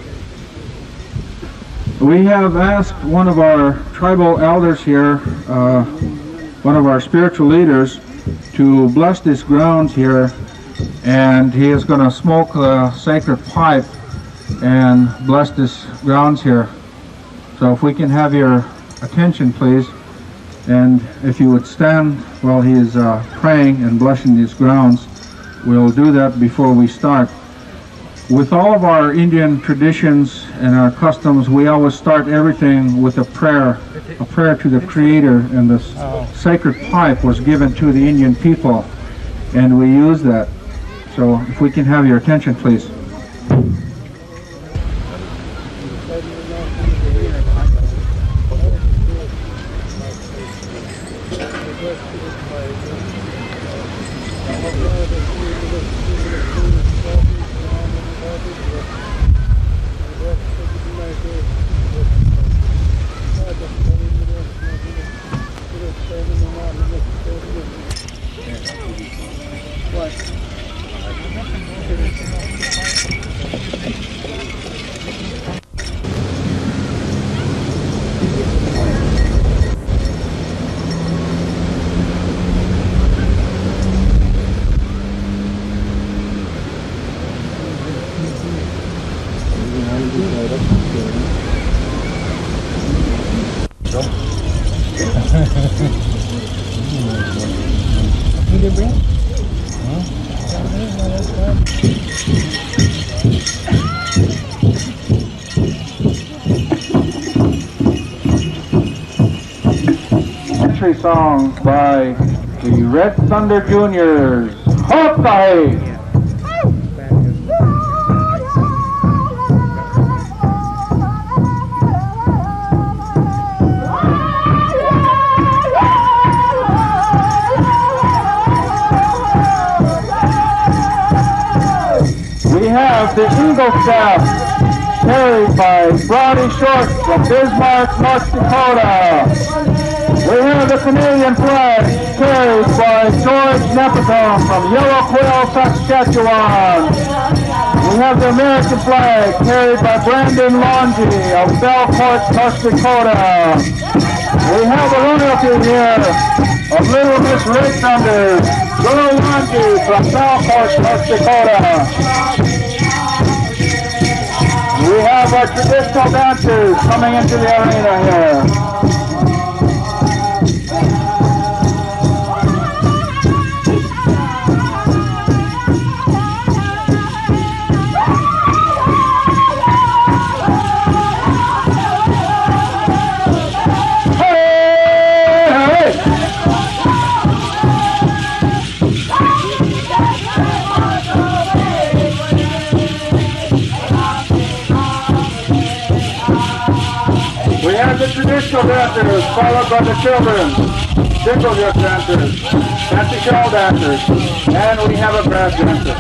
We have asked one of our tribal elders here, one of our spiritual leaders, to bless these grounds here, and he is going to smoke the sacred pipe and bless these grounds here. So if we can have your attention, please, and if you would stand while he is praying and blessing these grounds, we'll do that before we start. With all of our Indian traditions and our customs, we always start everything with a prayer to the Creator, and the sacred pipe was given to the Indian people, and we use that. So if we can have your attention, please. Country song by the Red Thunder Juniors. Hawkeye! We have the Eagle Staff carried by Brownie Short from Bismarck, North Dakota. We have the Canadian flag carried by George Nepotone from Yellow Quill, Saskatchewan. We have the American flag carried by Brandon Longy of Belcourt, North Dakota. We have the royalty here of Little Miss Red Thunder, Little Longy from Belcourt, North Dakota. We have our traditional dancers coming into the arena here. The traditional dancers, followed by the children, single dress dancers, fancy shell dancers, and we have a brass dancer.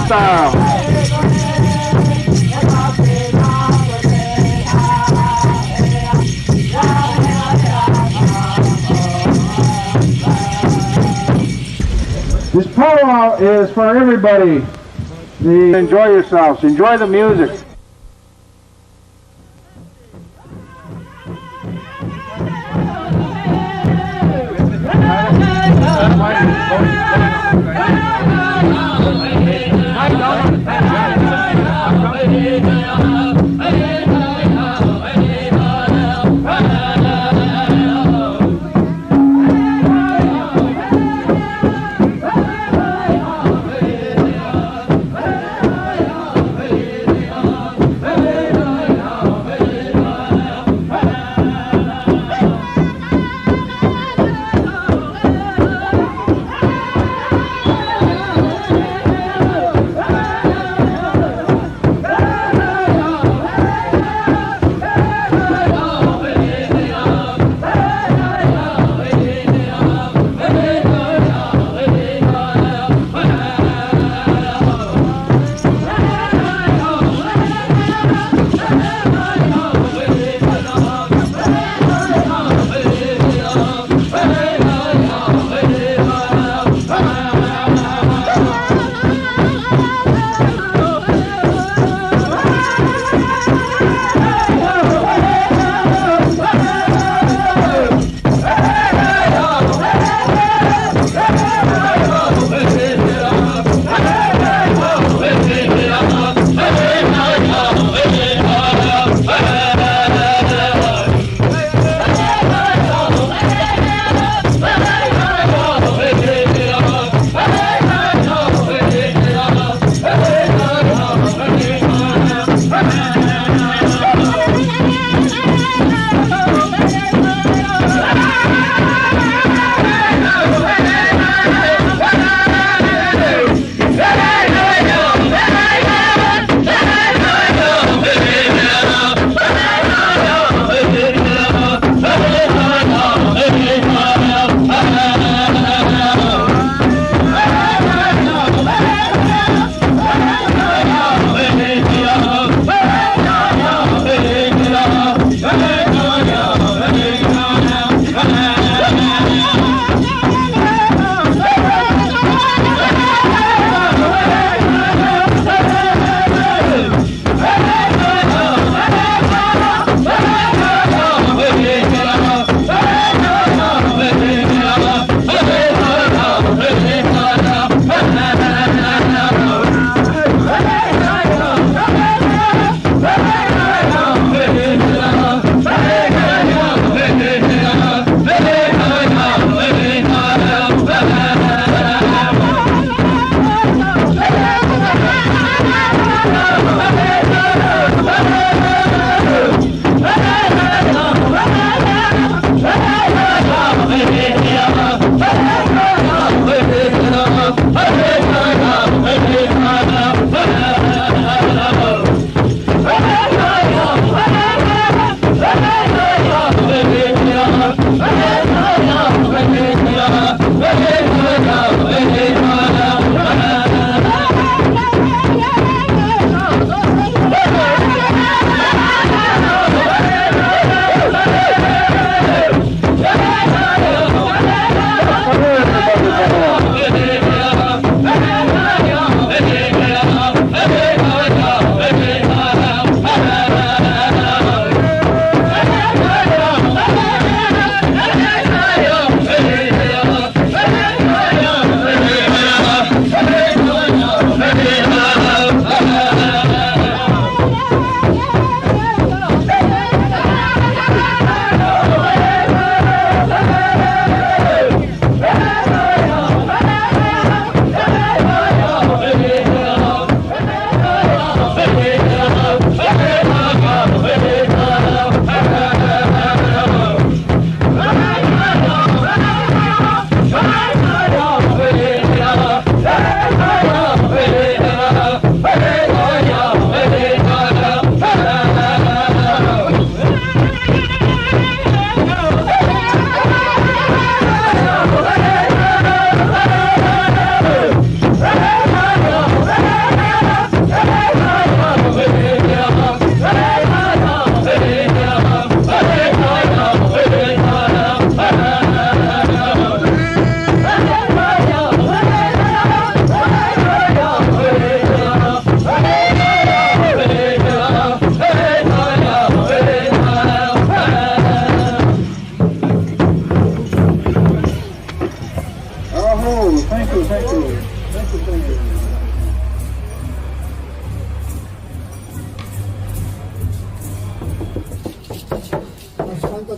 Style. This powwow is for everybody. Enjoy yourselves. Enjoy the music.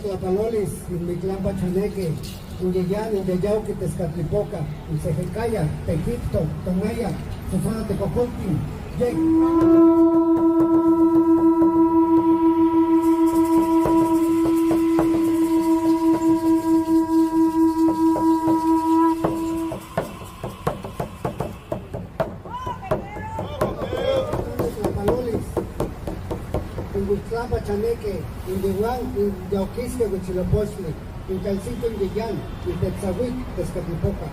Tlapalolis, Mictlán Pachaneque, Uyeyán, Uyeyauqui, Tezcatlipoca, Ucejecaya, Tequipto, Tomaya, Susana Tecocolti, Yec. Pachaneque, Indihuán, Yauquisque, Huichilopochtli, Incalcito, Indiyán, Tetzahuic, Tezcatlipoca,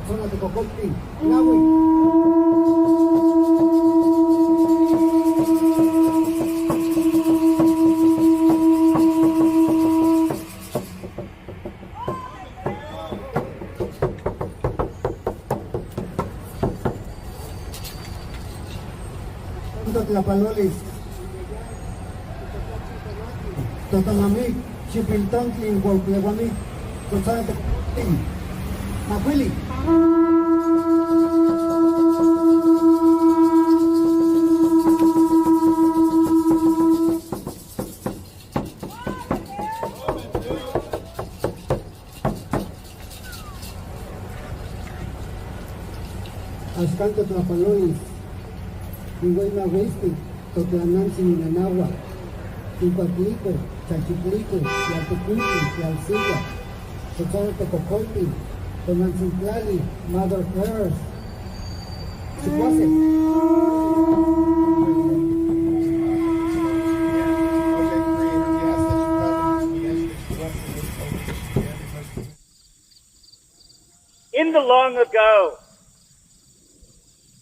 Zona de Cocolti, Nahui. Tlapalolis, Totamamic, Chipiltontlin, Huaucleguamic, Tosana Tecocolti, Macuili. Ascanto Tlapalolis, Iguayna Huisti, Totlanansi, Minanagua, Ticuatlico, Chachiplico, Yaltecuinti, Yalcilla, Tochana Tecocolti, Tonancintlali, Mother Earth, In the long ago,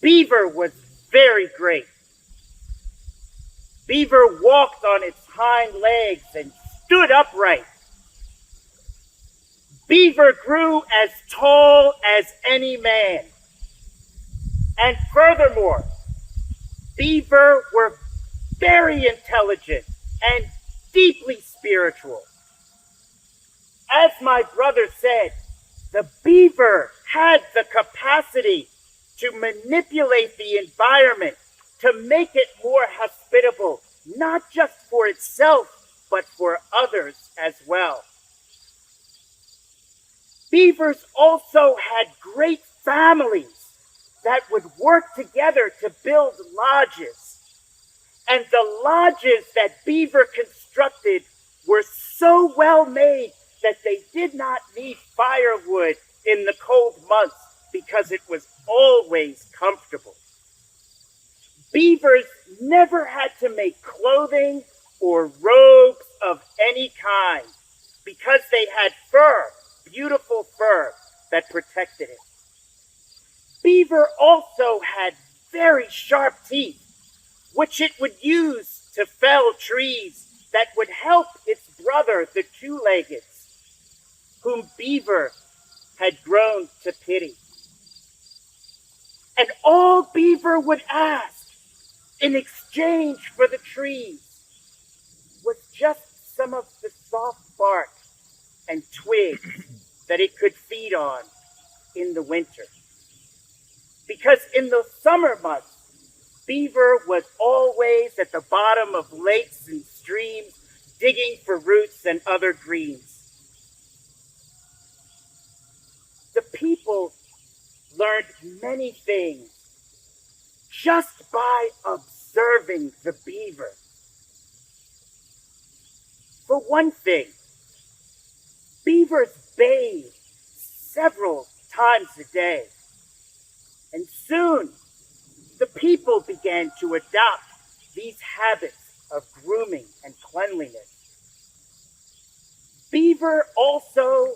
Beaver was very great. Beaver walked on its hind legs and stood upright. Beaver grew as tall as any man. And furthermore, beaver were very intelligent and deeply spiritual. As my brother said, the beaver had the capacity to manipulate the environment to make it more hospitable, not just for itself, but for others as well. Beavers also had great families that would work together to build lodges. And the lodges that Beaver constructed were so well made that they did not need firewood in the cold months because it was always comfortable. Beavers never had to make clothing or robes of any kind because they had fur, beautiful fur that protected it. Beaver also had very sharp teeth, which it would use to fell trees that would help its brother, the two-leggeds, whom Beaver had grown to pity. And all Beaver would ask in exchange for the trees was just some of the soft bark and twigs that it could feed on in the winter. Because in the summer months, Beaver was always at the bottom of lakes and streams, digging for roots and other greens. The people learned many things just by observing the beaver. For one thing, beavers bathe several times a day, and soon the people began to adopt these habits of grooming and cleanliness. Beaver also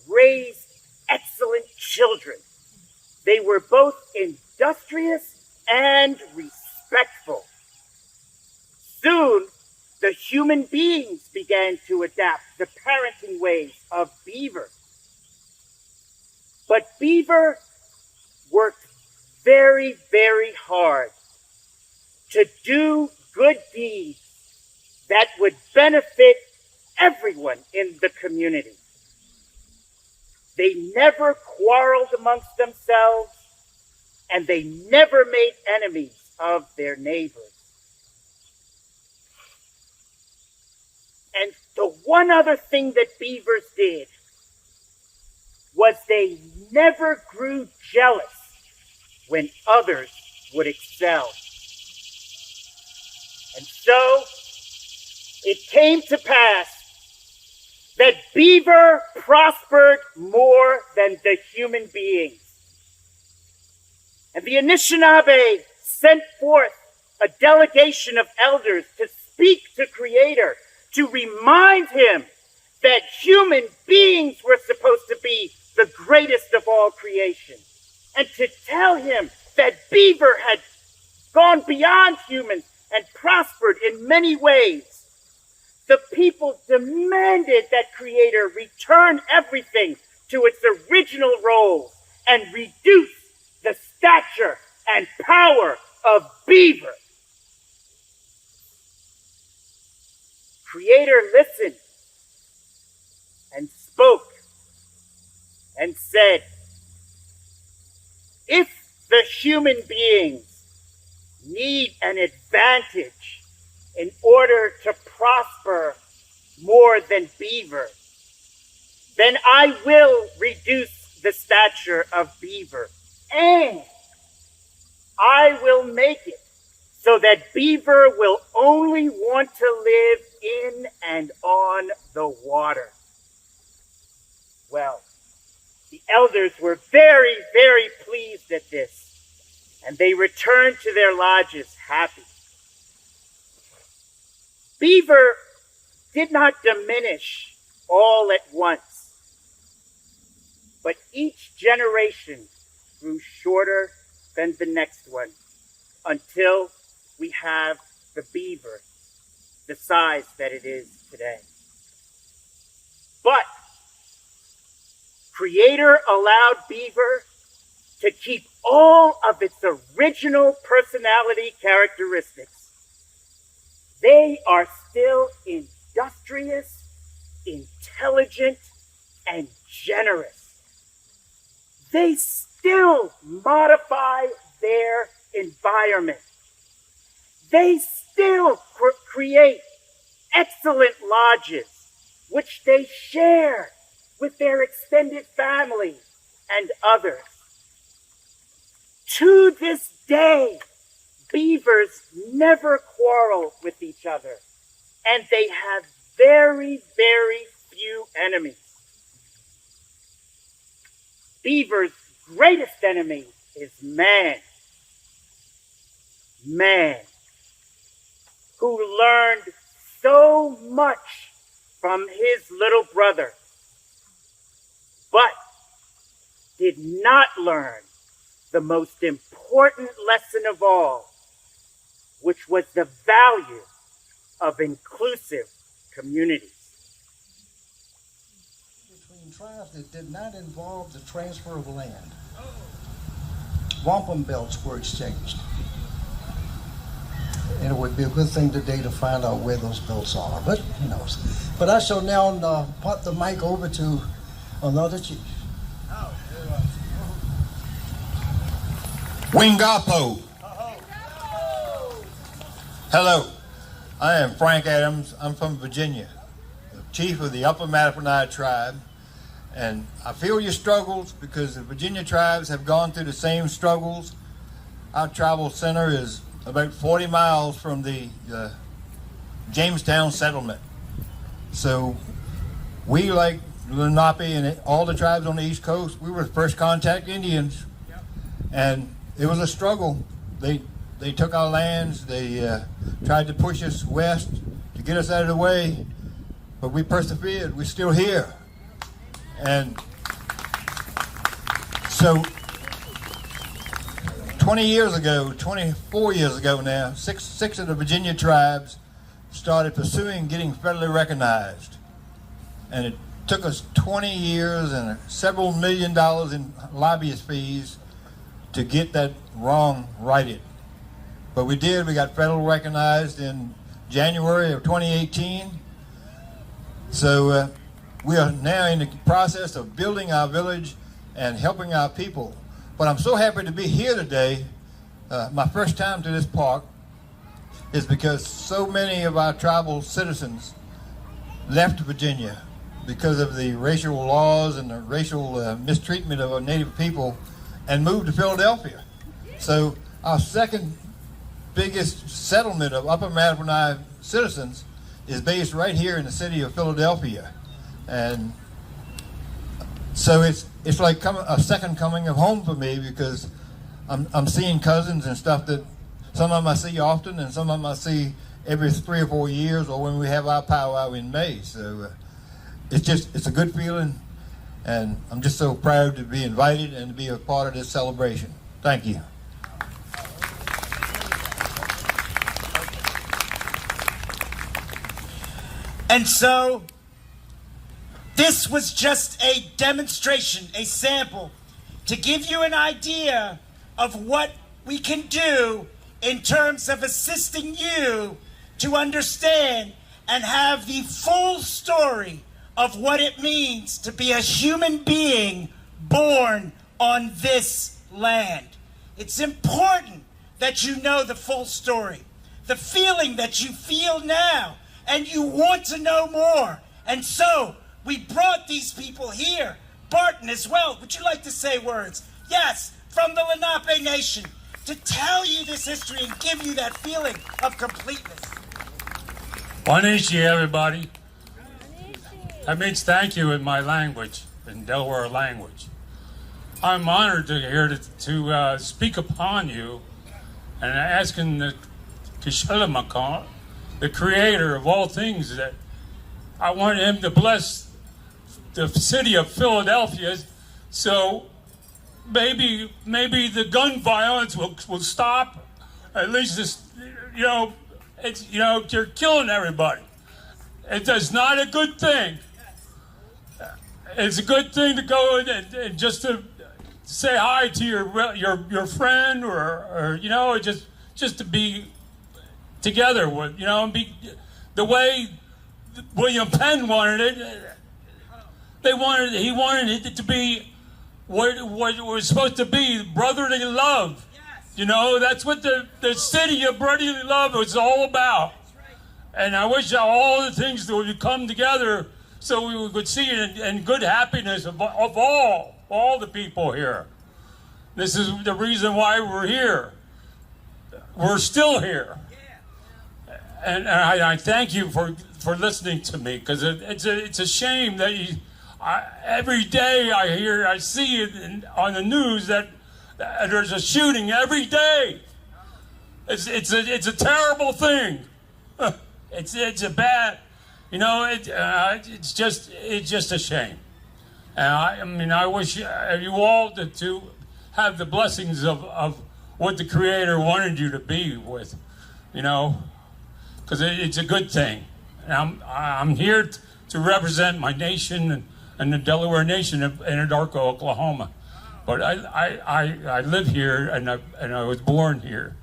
raised excellent children. They were both industrious and respectful. Soon, the human beings began to adapt the parenting ways of Beaver. But Beaver worked very, very hard to do good deeds that would benefit everyone in the community. They never quarreled amongst themselves, and they never made enemies of their neighbors. And the one other thing that beavers did was they never grew jealous when others would excel. And so it came to pass that Beaver prospered more than the human beings. And the Anishinaabe sent forth a delegation of elders to speak to Creator, to remind him that human beings were supposed to be the greatest of all creation, and to tell him that Beaver had gone beyond humans and prospered in many ways. The people demanded that Creator return everything to its original roles and reduce the stature and power of Beaver. Creator listened and spoke and said, if the human beings need an advantage in order to prosper more than Beaver, then I will reduce the stature of Beaver, and I will make it so that Beaver will only want to live in and on the water. Well, the elders were very, very pleased at this, and they returned to their lodges happy. Beaver did not diminish all at once, but each generation grew shorter than the next one until we have the beaver the size that it is today. But Creator allowed Beaver to keep all of its original personality characteristics. They are still industrious, intelligent, and generous. They still modify their environment. They still create excellent lodges, which they share with their extended family and others. To this day, beavers never quarrel with each other, and they have very, very few enemies. Beavers greatest enemy is man. Man, who learned so much from his little brother, but did not learn the most important lesson of all, which was the value of inclusive communities. Between tribes that did not involve the transfer of land, wampum belts were exchanged. And it would be a good thing today to find out where those belts are, but who knows. But I shall now put the mic over to another chief. Wingapo. Hello, I am Frank Adams. I'm from Virginia, the chief of the Upper Mattaponi tribe. And I feel your struggles because the Virginia tribes have gone through the same struggles. Our tribal center is about 40 miles from the Jamestown settlement. So we, like Lenape and all the tribes on the East Coast, we were the first contact Indians. And it was a struggle. They took our lands, they tried to push us west to get us out of the way, but we persevered, we're still here. And so 24 years ago now, six of the Virginia tribes started pursuing getting federally recognized. And it took us 20 years and several $1 million in lobbyist fees to get that wrong righted. But we did. We got federal recognized in January of 2018. So we are now in the process of building our village and helping our people. But I'm so happy to be here today. My first time to this park is because so many of our tribal citizens left Virginia because of the racial laws and the racial mistreatment of our native people and moved to Philadelphia. So our second biggest settlement of Upper Mattaponi citizens is based right here in the city of Philadelphia. And so it's like a second coming of home for me because I'm seeing cousins and stuff that some of them I see often and some of them I see every 3 or 4 years or when we have our powwow in May. So it's a good feeling, and I'm just so proud to be invited and to be a part of this celebration. Thank you. And so, this was just a demonstration, a sample, to give you an idea of what we can do in terms of assisting you to understand and have the full story of what it means to be a human being born on this land. It's important that you know the full story, the feeling that you feel now, and you want to know more. And so we brought these people here. Barton as well, would you like to say words? Yes, from the Lenape Nation, to tell you this history and give you that feeling of completeness. Wanishi, everybody. That means thank you in my language, in Delaware language. I'm honored to here to speak upon you and asking the Kishilamakon, the creator of all things, that I want him to bless the city of Philadelphia, so maybe the gun violence will stop. At least this, you're killing everybody. It's not a good thing. It's a good thing to go and just to say hi to your friend or just to be together with, and be the way William Penn wanted it. He wanted it to be what it was supposed to be, brotherly love. That's what the city of brotherly love was all about. And I wish all the things that would come together so we could see it in good happiness of all the people here. This is the reason why we're here. We're still here. And I thank you for listening to me, because it's a shame that every day I see it on the news that there's a shooting every day. It's a terrible thing. It's a bad, it's just a shame. And I wish you all to have the blessings of what the Creator wanted you to be with, because it's a good thing. And I'm here to represent my nation and the Delaware Nation in Anadarko, Oklahoma. But I live here and I was born here.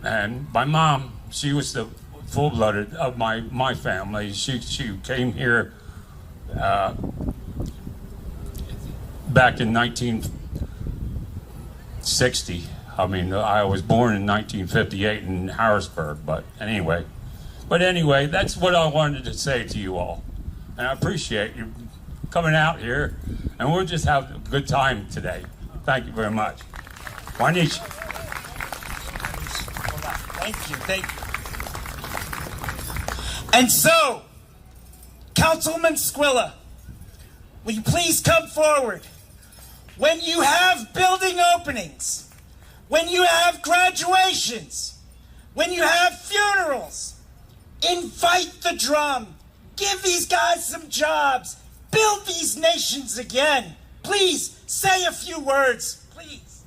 And my mom, she was the full-blooded of my family. She came here back in 1960. I mean, I was born in 1958 in Harrisburg, but anyway, that's what I wanted to say to you all. And I appreciate you coming out here, and we'll just have a good time today. Thank you very much. Wanishi. Thank you. And so, Councilman Squilla, will you please come forward? When you have building openings, when you have graduations, when you have funerals, invite the drum. Give these guys some jobs. Build these nations again. Please say a few words, please.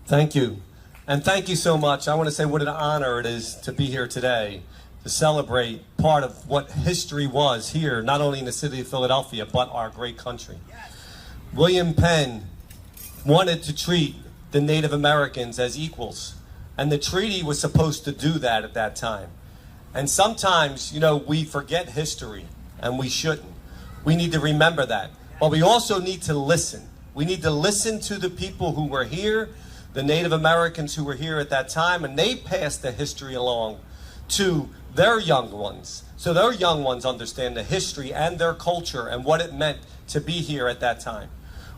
Thank you. And thank you so much. I want to say what an honor it is to be here today to celebrate part of what history was here, not only in the city of Philadelphia, but our great country. William Penn wanted to treat the Native Americans as equals, and the treaty was supposed to do that at that time. And sometimes, we forget history, and we shouldn't. We need to remember that. But we also need to listen. We need to listen to the people who were here, the Native Americans who were here at that time, and they passed the history along to their young ones. So their young ones understand the history and their culture and what it meant to be here at that time.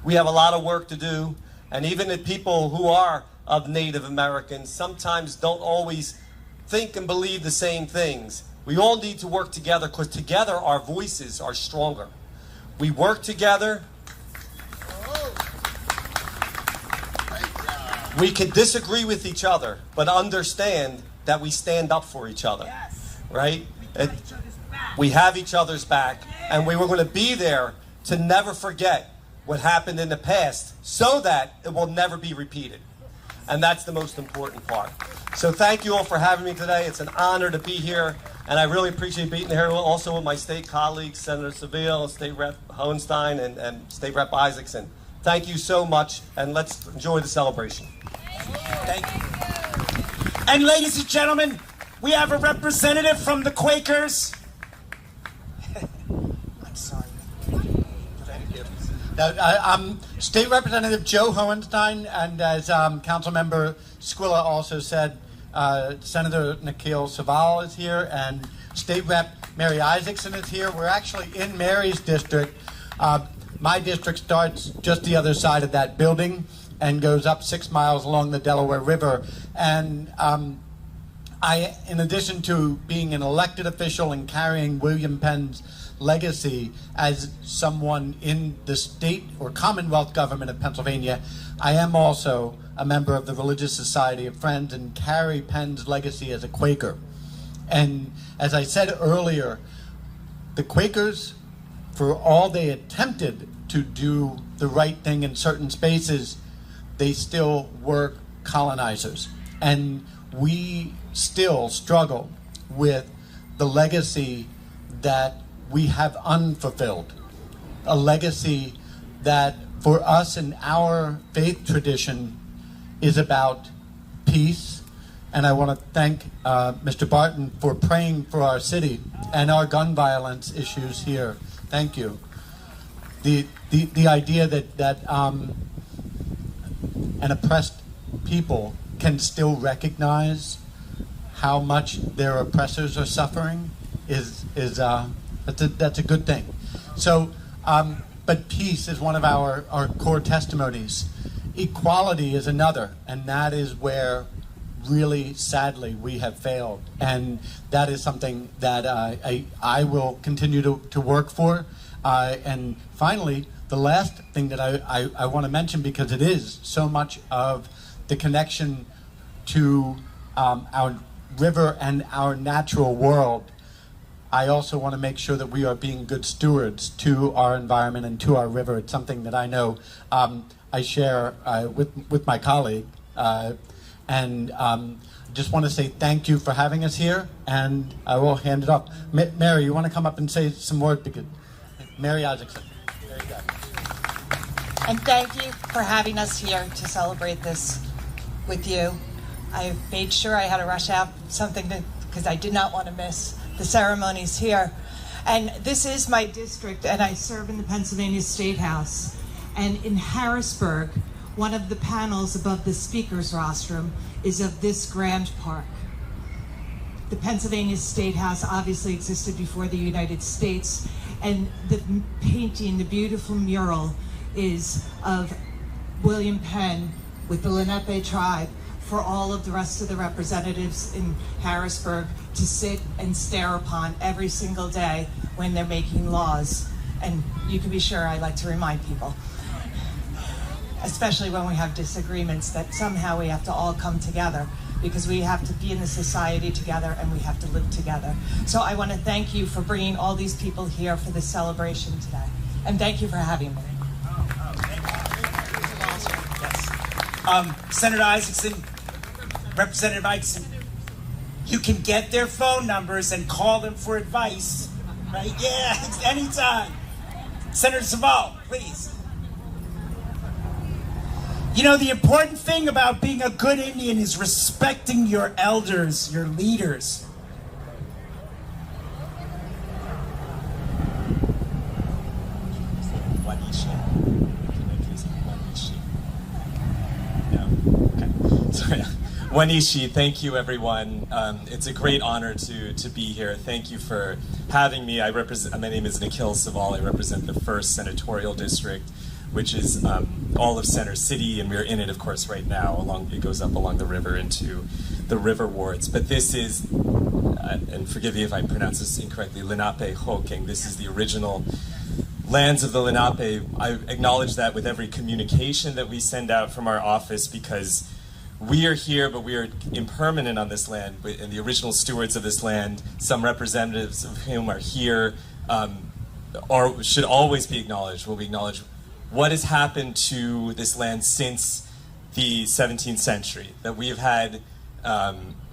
We have a lot of work to do, and even the people who are of Native Americans sometimes don't always think and believe the same things. We all need to work together, because together our voices are stronger. We work together. We can disagree with each other, but understand that we stand up for each other, right? We have each other's back, and we were going to be there to never forget what happened in the past so that it will never be repeated. And that's the most important part. So thank you all for having me today. It's an honor to be here, and I really appreciate being here also with my state colleagues, Senator Seville, State Rep Hohenstein, and State Rep Isaacson. Thank you so much, and let's enjoy the celebration. Thank you. And ladies and gentlemen, we have a representative from the Quakers. I'm sorry. I'm State Representative Joe Hohenstein, and as Councilmember Squilla also said, Senator Nikhil Saval is here, and State Rep Mary Isaacson is here. We're actually in Mary's district. My district starts just the other side of that building and goes up 6 miles along the Delaware River. And I, in addition to being an elected official and carrying William Penn's legacy as someone in the state or Commonwealth government of Pennsylvania, I am also a member of the Religious Society of Friends and carry Penn's legacy as a Quaker. And as I said earlier, the Quakers, for all they attempted to do the right thing in certain spaces, they still were colonizers. And we still struggle with the legacy that we have unfulfilled. A legacy that for us in our faith tradition is about peace. And I want to thank Mr. Barton for praying for our city and our gun violence issues here. Thank you. The idea that an oppressed people can still recognize how much their oppressors are suffering that's a good thing. So, but peace is one of our core testimonies. Equality is another, and that is where really sadly we have failed, and that is something that I will continue to work for. And finally, the last thing that I want to mention, because it is so much of the connection to our river and our natural world, I also want to make sure that we are being good stewards to our environment and to our river. It's something that I know I share with my colleague. Just want to say thank you for having us here, and I will hand it off. Mary, you want to come up and say some words? Because Mary Isaacson. There you go. And thank you for having us here to celebrate this with you. I made sure I had to rush out something because I did not want to miss the ceremonies here. And this is my district, and I serve in the Pennsylvania State House. And in Harrisburg, one of the panels above the speaker's rostrum is of this grand park. The Pennsylvania State House obviously existed before the United States, and the painting, the beautiful mural, is of William Penn with the Lenape tribe for all of the rest of the representatives in Harrisburg to sit and stare upon every single day when they're making laws. And you can be sure I like to remind people, especially when we have disagreements, that somehow we have to all come together, because we have to be in the society together and we have to live together. So I want to thank you for bringing all these people here for this celebration today. And thank you for having me. Senator Isaacson, Representative Isaacson, you can get their phone numbers and call them for advice, right? Yeah, anytime. Senator Saval, please. You know, the important thing about being a good Indian is respecting your elders, your leaders. Wanishi, thank you, everyone. It's a great honor to be here. Thank you for having me. My name is Nikhil Saval. I represent the 1st Senatorial District, which is all of Center City, and we're in it, of course, right now. It goes up along the river into the river wards. But this is, and forgive me if I pronounce this incorrectly, Lenape Hoking. This is the original lands of the Lenape. I acknowledge that with every communication that we send out from our office, because we are here, but we are impermanent on this land, and the original stewards of this land, some representatives of whom are here, should always be acknowledged. Will we acknowledge what has happened to this land since the 17th century? That we have had,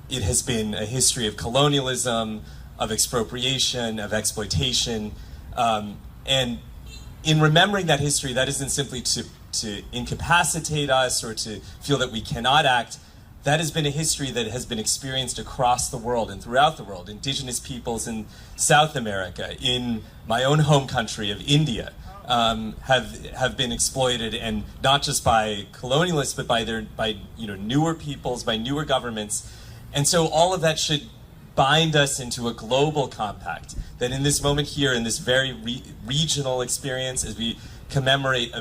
it has been a history of colonialism, of expropriation, of exploitation, and in remembering that history, that isn't simply to incapacitate us or to feel that we cannot act. That has been a history that has been experienced across the world and throughout the world. Indigenous peoples in South America, in my own home country of India, have been exploited, and not just by colonialists, but by newer peoples, by newer governments. And so all of that should bind us into a global compact, that in this moment here, in this very regional experience, as we commemorate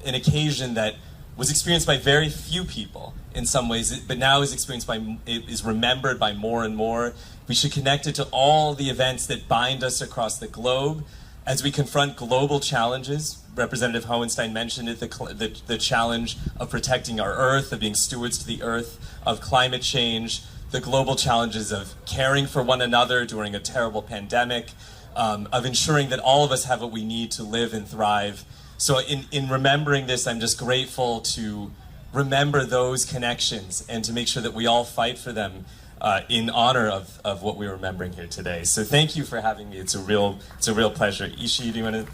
an occasion that was experienced by very few people in some ways, but now is remembered by more and more. We should connect it to all the events that bind us across the globe as we confront global challenges. Representative Hohenstein mentioned it, the challenge of protecting our earth, of being stewards to the earth, of climate change, the global challenges of caring for one another during a terrible pandemic, of ensuring that all of us have what we need to live and thrive. So in remembering this, I'm just grateful to remember those connections and to make sure that we all fight for them in honor of what we're remembering here today. So thank you for having me. It's a real pleasure. Ishi, do you want to,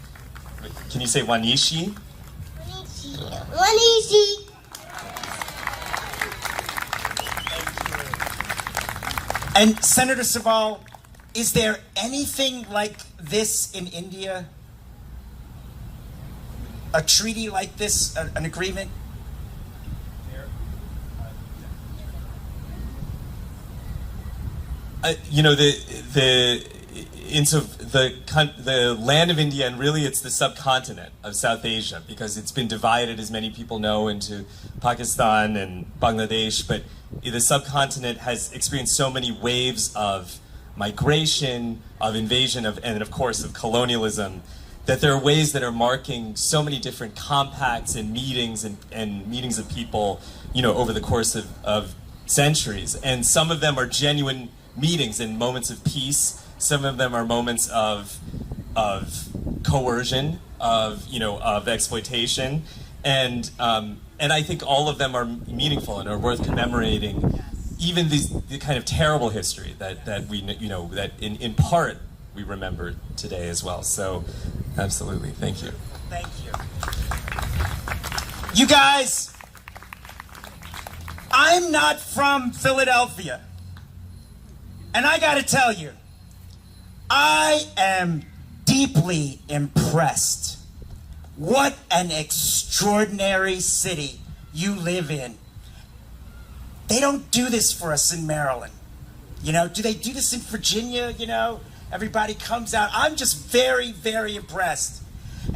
can you say Wanishi? Wanishi. And Senator Saval, is there anything like this in India? A treaty like this, an agreement? The land of India, and really it's the subcontinent of South Asia, because it's been divided, as many people know, into Pakistan and Bangladesh, but the subcontinent has experienced so many waves of migration, of invasion, and of course of colonialism, that there are ways that are marking so many different compacts and meetings and meetings of people, over the course of centuries. And some of them are genuine meetings and moments of peace. Some of them are moments of coercion, of exploitation. And I think all of them are meaningful and are worth commemorating. Even the kind of terrible history that we, that in part we remember today as well. So, absolutely, thank you. Thank you. You guys, I'm not from Philadelphia. And I gotta tell you, I am deeply impressed. What an extraordinary city you live in. They don't do this for us in Maryland. Do they do this in Virginia? Everybody comes out. I'm just very, very impressed.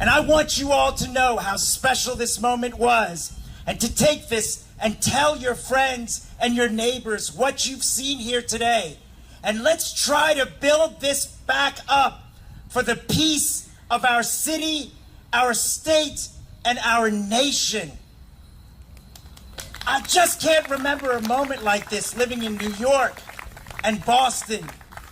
And I want you all to know how special this moment was, and to take this and tell your friends and your neighbors what you've seen here today. And let's try to build this back up for the peace of our city, our state, and our nation. I just can't remember a moment like this living in New York and Boston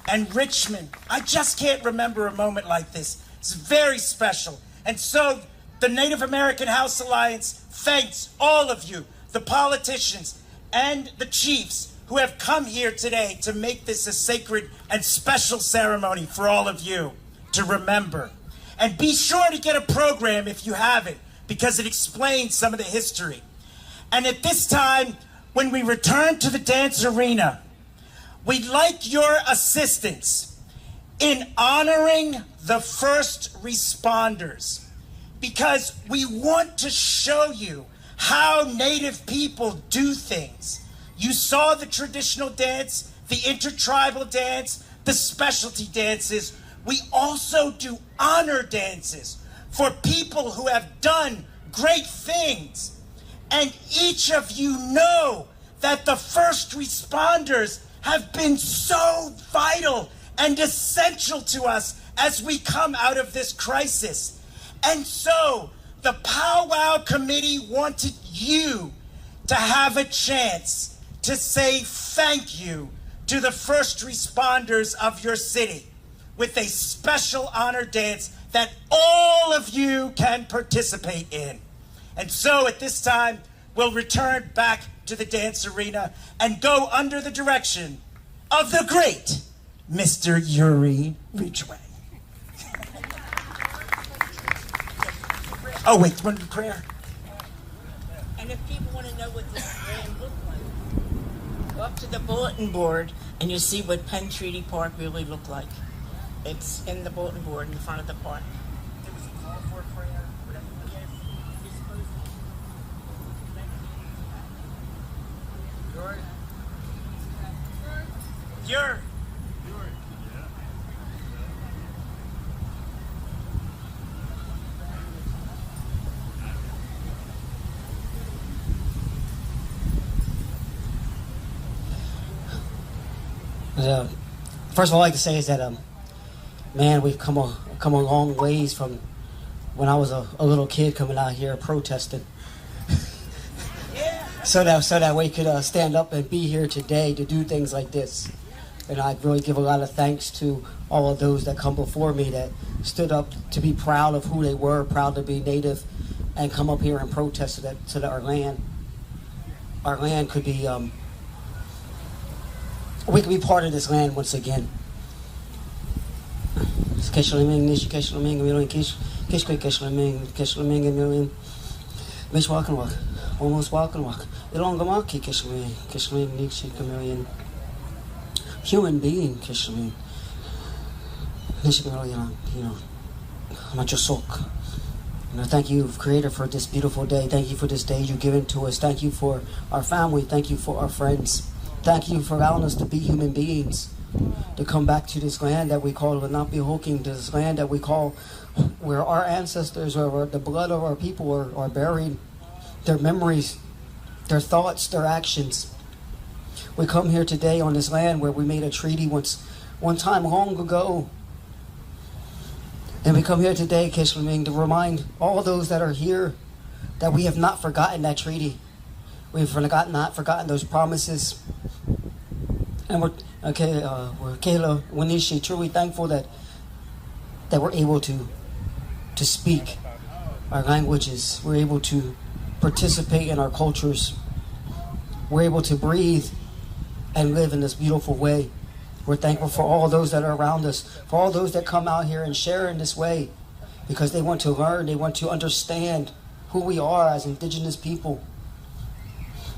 and Richmond. I just can't remember a moment like this. It's very special. And so the Native American House Alliance thanks all of you, the politicians and the chiefs who have come here today to make this a sacred and special ceremony for all of you to remember. And be sure to get a program if you haven't, because it explains some of the history. And at this time, when we return to the dance arena, we'd like your assistance in honoring the first responders, because we want to show you how Native people do things. You saw the traditional dance, the intertribal dance, the specialty dances. We also do honor dances for people who have done great things. And each of you know that the first responders have been so vital and essential to us as we come out of this crisis. And so the Powwow Committee wanted you to have a chance to say thank you to the first responders of your city with a special honor dance that all of you can participate in. And so at this time, we'll return back to the dance arena and go under the direction of the great Mr. Yuri Ridgway. Oh, wait, one prayer. And if people want to know what this land looked like, go up to the bulletin board and you'll see what Penn Treaty Park really looked like. It's in the bulletin board in front of the park. There was a call for a prayer. You're first of all, I'd like to say is that, man, we've come a long ways from when I was a little kid coming out here protesting. So that we could stand up and be here today to do things like this. And I really give a lot of thanks to all of those that come before me that stood up to be proud of who they were, proud to be Native, and come up here and protest so that our land could be, we could be part of this land once again. Almost walking walk. Human being, Kishmin. Thank you, Creator, for this beautiful day. Thank you for this day you've given to us. Thank you for our family. Thank you for our friends. Thank you for allowing us to be human beings, to come back to this land that we call Lenape-Hoking, to this land that we call where our ancestors or the blood of our people are buried, their memories, their thoughts, their actions. We come here today on this land where we made a treaty one time long ago And we come here today, Kishlaming, to remind all those that are here that we have not forgotten that treaty. We've not forgotten those promises. And we're Kayla Wanishi truly thankful that we're able to speak our languages. We're able to participate in our cultures. We're able to breathe and live in this beautiful way. We're thankful for all those that are around us, for all those that come out here and share in this way, because they want to learn, they want to understand who we are as indigenous people,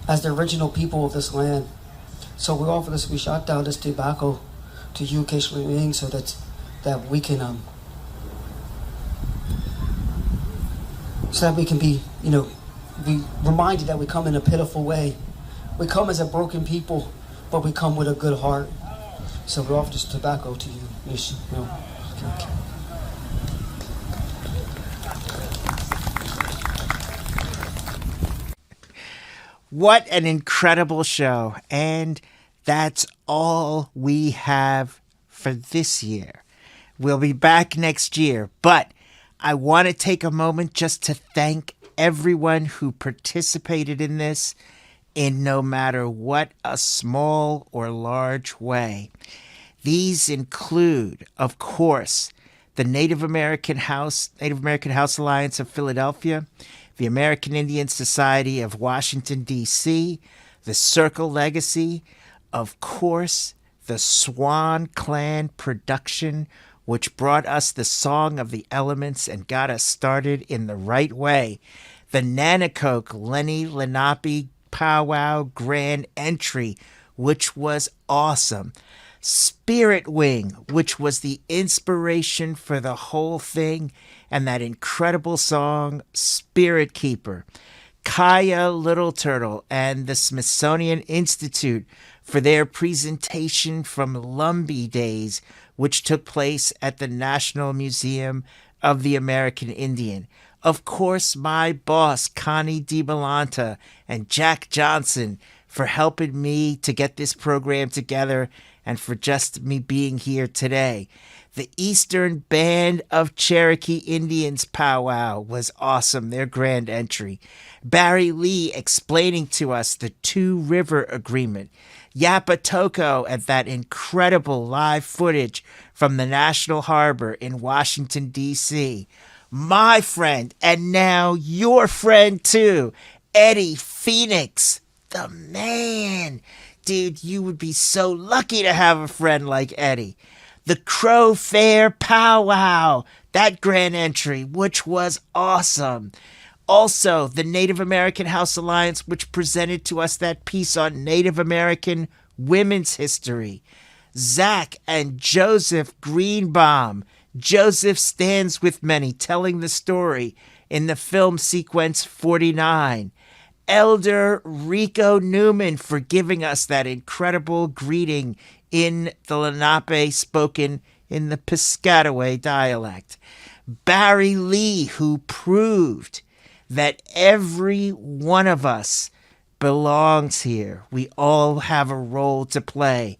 as the original people of this land. So we offer this, we shot down this tobacco to you, Kishlaming, so that we can be, be reminded that we come in a pitiful way. We come as a broken people, but we come with a good heart. So we offer this tobacco to you. What an incredible show. And that's all we have for this year. We'll be back next year, but I want to take a moment just to thank everyone who participated in this in no matter what a small or large way. These include, of course, the Native American House Alliance of Philadelphia, the American Indian Society of Washington, D.C., the Circle Legacy, of course, the Swan Clan production, which brought us the Song of the Elements and got us started in the right way, the Nanacoke Lenni Lenape Powwow Grand Entry, which was awesome, Spirit Wing, which was the inspiration for the whole thing, and that incredible song, Spirit Keeper, Kaya Little Turtle and the Smithsonian Institute for their presentation from Lumbee Days, which took place at the National Museum of the American Indian. Of course, my boss, Connie DiBalanta, and Jack Johnson for helping me to get this program together and for just me being here today. The Eastern Band of Cherokee Indians powwow was awesome, their grand entry. Barry Lee explaining to us the Two River Agreement. Yapatoko at that incredible live footage from the National Harbor in Washington, D.C. My friend, and now your friend too, Eddie Phoenix, the man. Dude, you would be so lucky to have a friend like Eddie. The Crow Fair Powwow, that grand entry, which was awesome. Also, the Native American House Alliance, which presented to us that piece on Native American women's history. Zach and Joseph Greenbaum. Joseph stands with many, telling the story in the film sequence 49. Elder Rico Newman for giving us that incredible greeting in the Lenape spoken in the Piscataway dialect. Barry Lee, who proved that every one of us belongs here. We all have a role to play.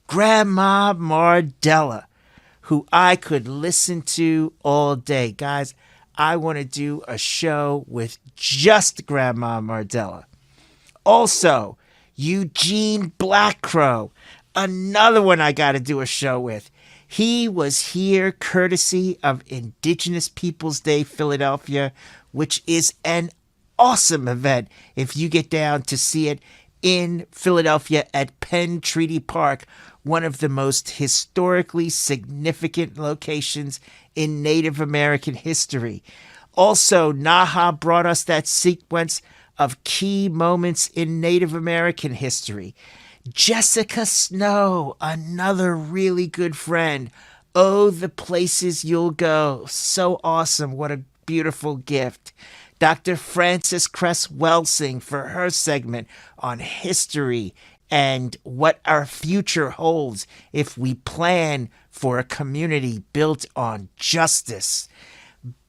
Grandma Mardella, who I could listen to all day. Guys, I want to do a show with just Grandma Mardella. Also, Eugene Blackcrow, another one I got to do a show with. He was here courtesy of Indigenous Peoples Day Philadelphia, which is an awesome event if you get down to see it in Philadelphia at Penn Treaty Park, one of the most historically significant locations in Native American history. Also, Naha brought us that sequence of key moments in Native American history. Jessica Snow, another really good friend. Oh, the places you'll go. So awesome. What a beautiful gift. Dr. Frances Cress Welsing for her segment on history and what our future holds if we plan for a community built on justice.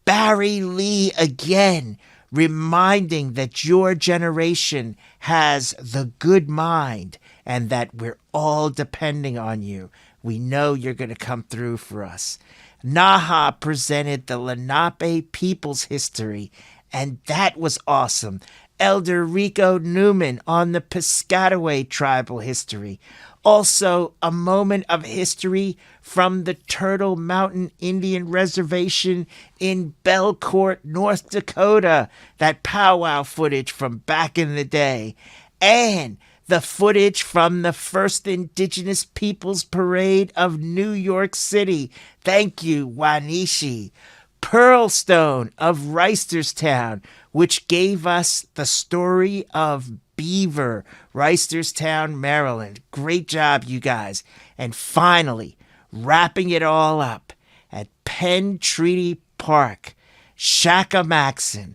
Barry Lee again, reminding that your generation has the good mind and that we're all depending on you. We know you're going to come through for us. Naha presented the Lenape people's history, and that was awesome. Elder Rico Newman on the Piscataway tribal history. Also, a moment of history from the Turtle Mountain Indian Reservation in Belcourt, North Dakota. That powwow footage from back in the day. And the footage from the first Indigenous Peoples Parade of New York City. Thank you, Wanishi. Pearlstone of Reisterstown, which gave us the story of Beaver, Reisterstown, Maryland. Great job, you guys. And finally, wrapping it all up at Penn Treaty Park, Shakamaxon,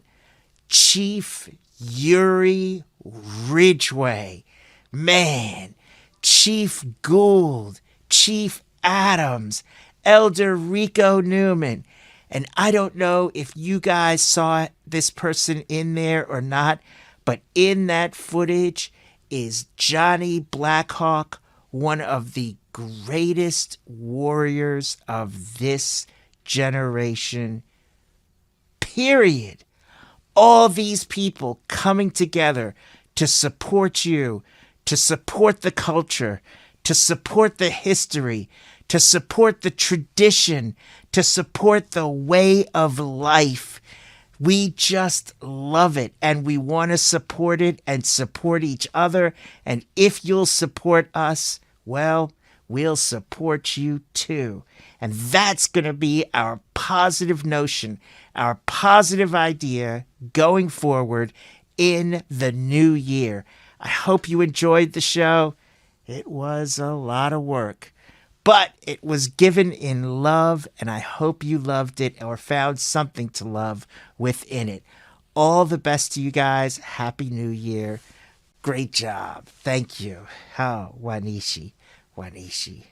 Chief Yuri Ridgway. Man, Chief Gould, Chief Adams, Elder Rico Newman. And I don't know if you guys saw this person in there or not, but in that footage is Johnny Blackhawk, one of the greatest warriors of this generation, period. All these people coming together to support you, to support the culture, to support the history, to support the tradition, to support the way of life. We just love it, and we want to support it and support each other. And if you'll support us, well, we'll support you too. And that's going to be our positive notion, our positive idea going forward in the new year. I hope you enjoyed the show. It was a lot of work, but it was given in love, and I hope you loved it or found something to love within it. All the best to you guys. Happy New Year. Great job. Thank you. Oh, Wanishi. Wanishi.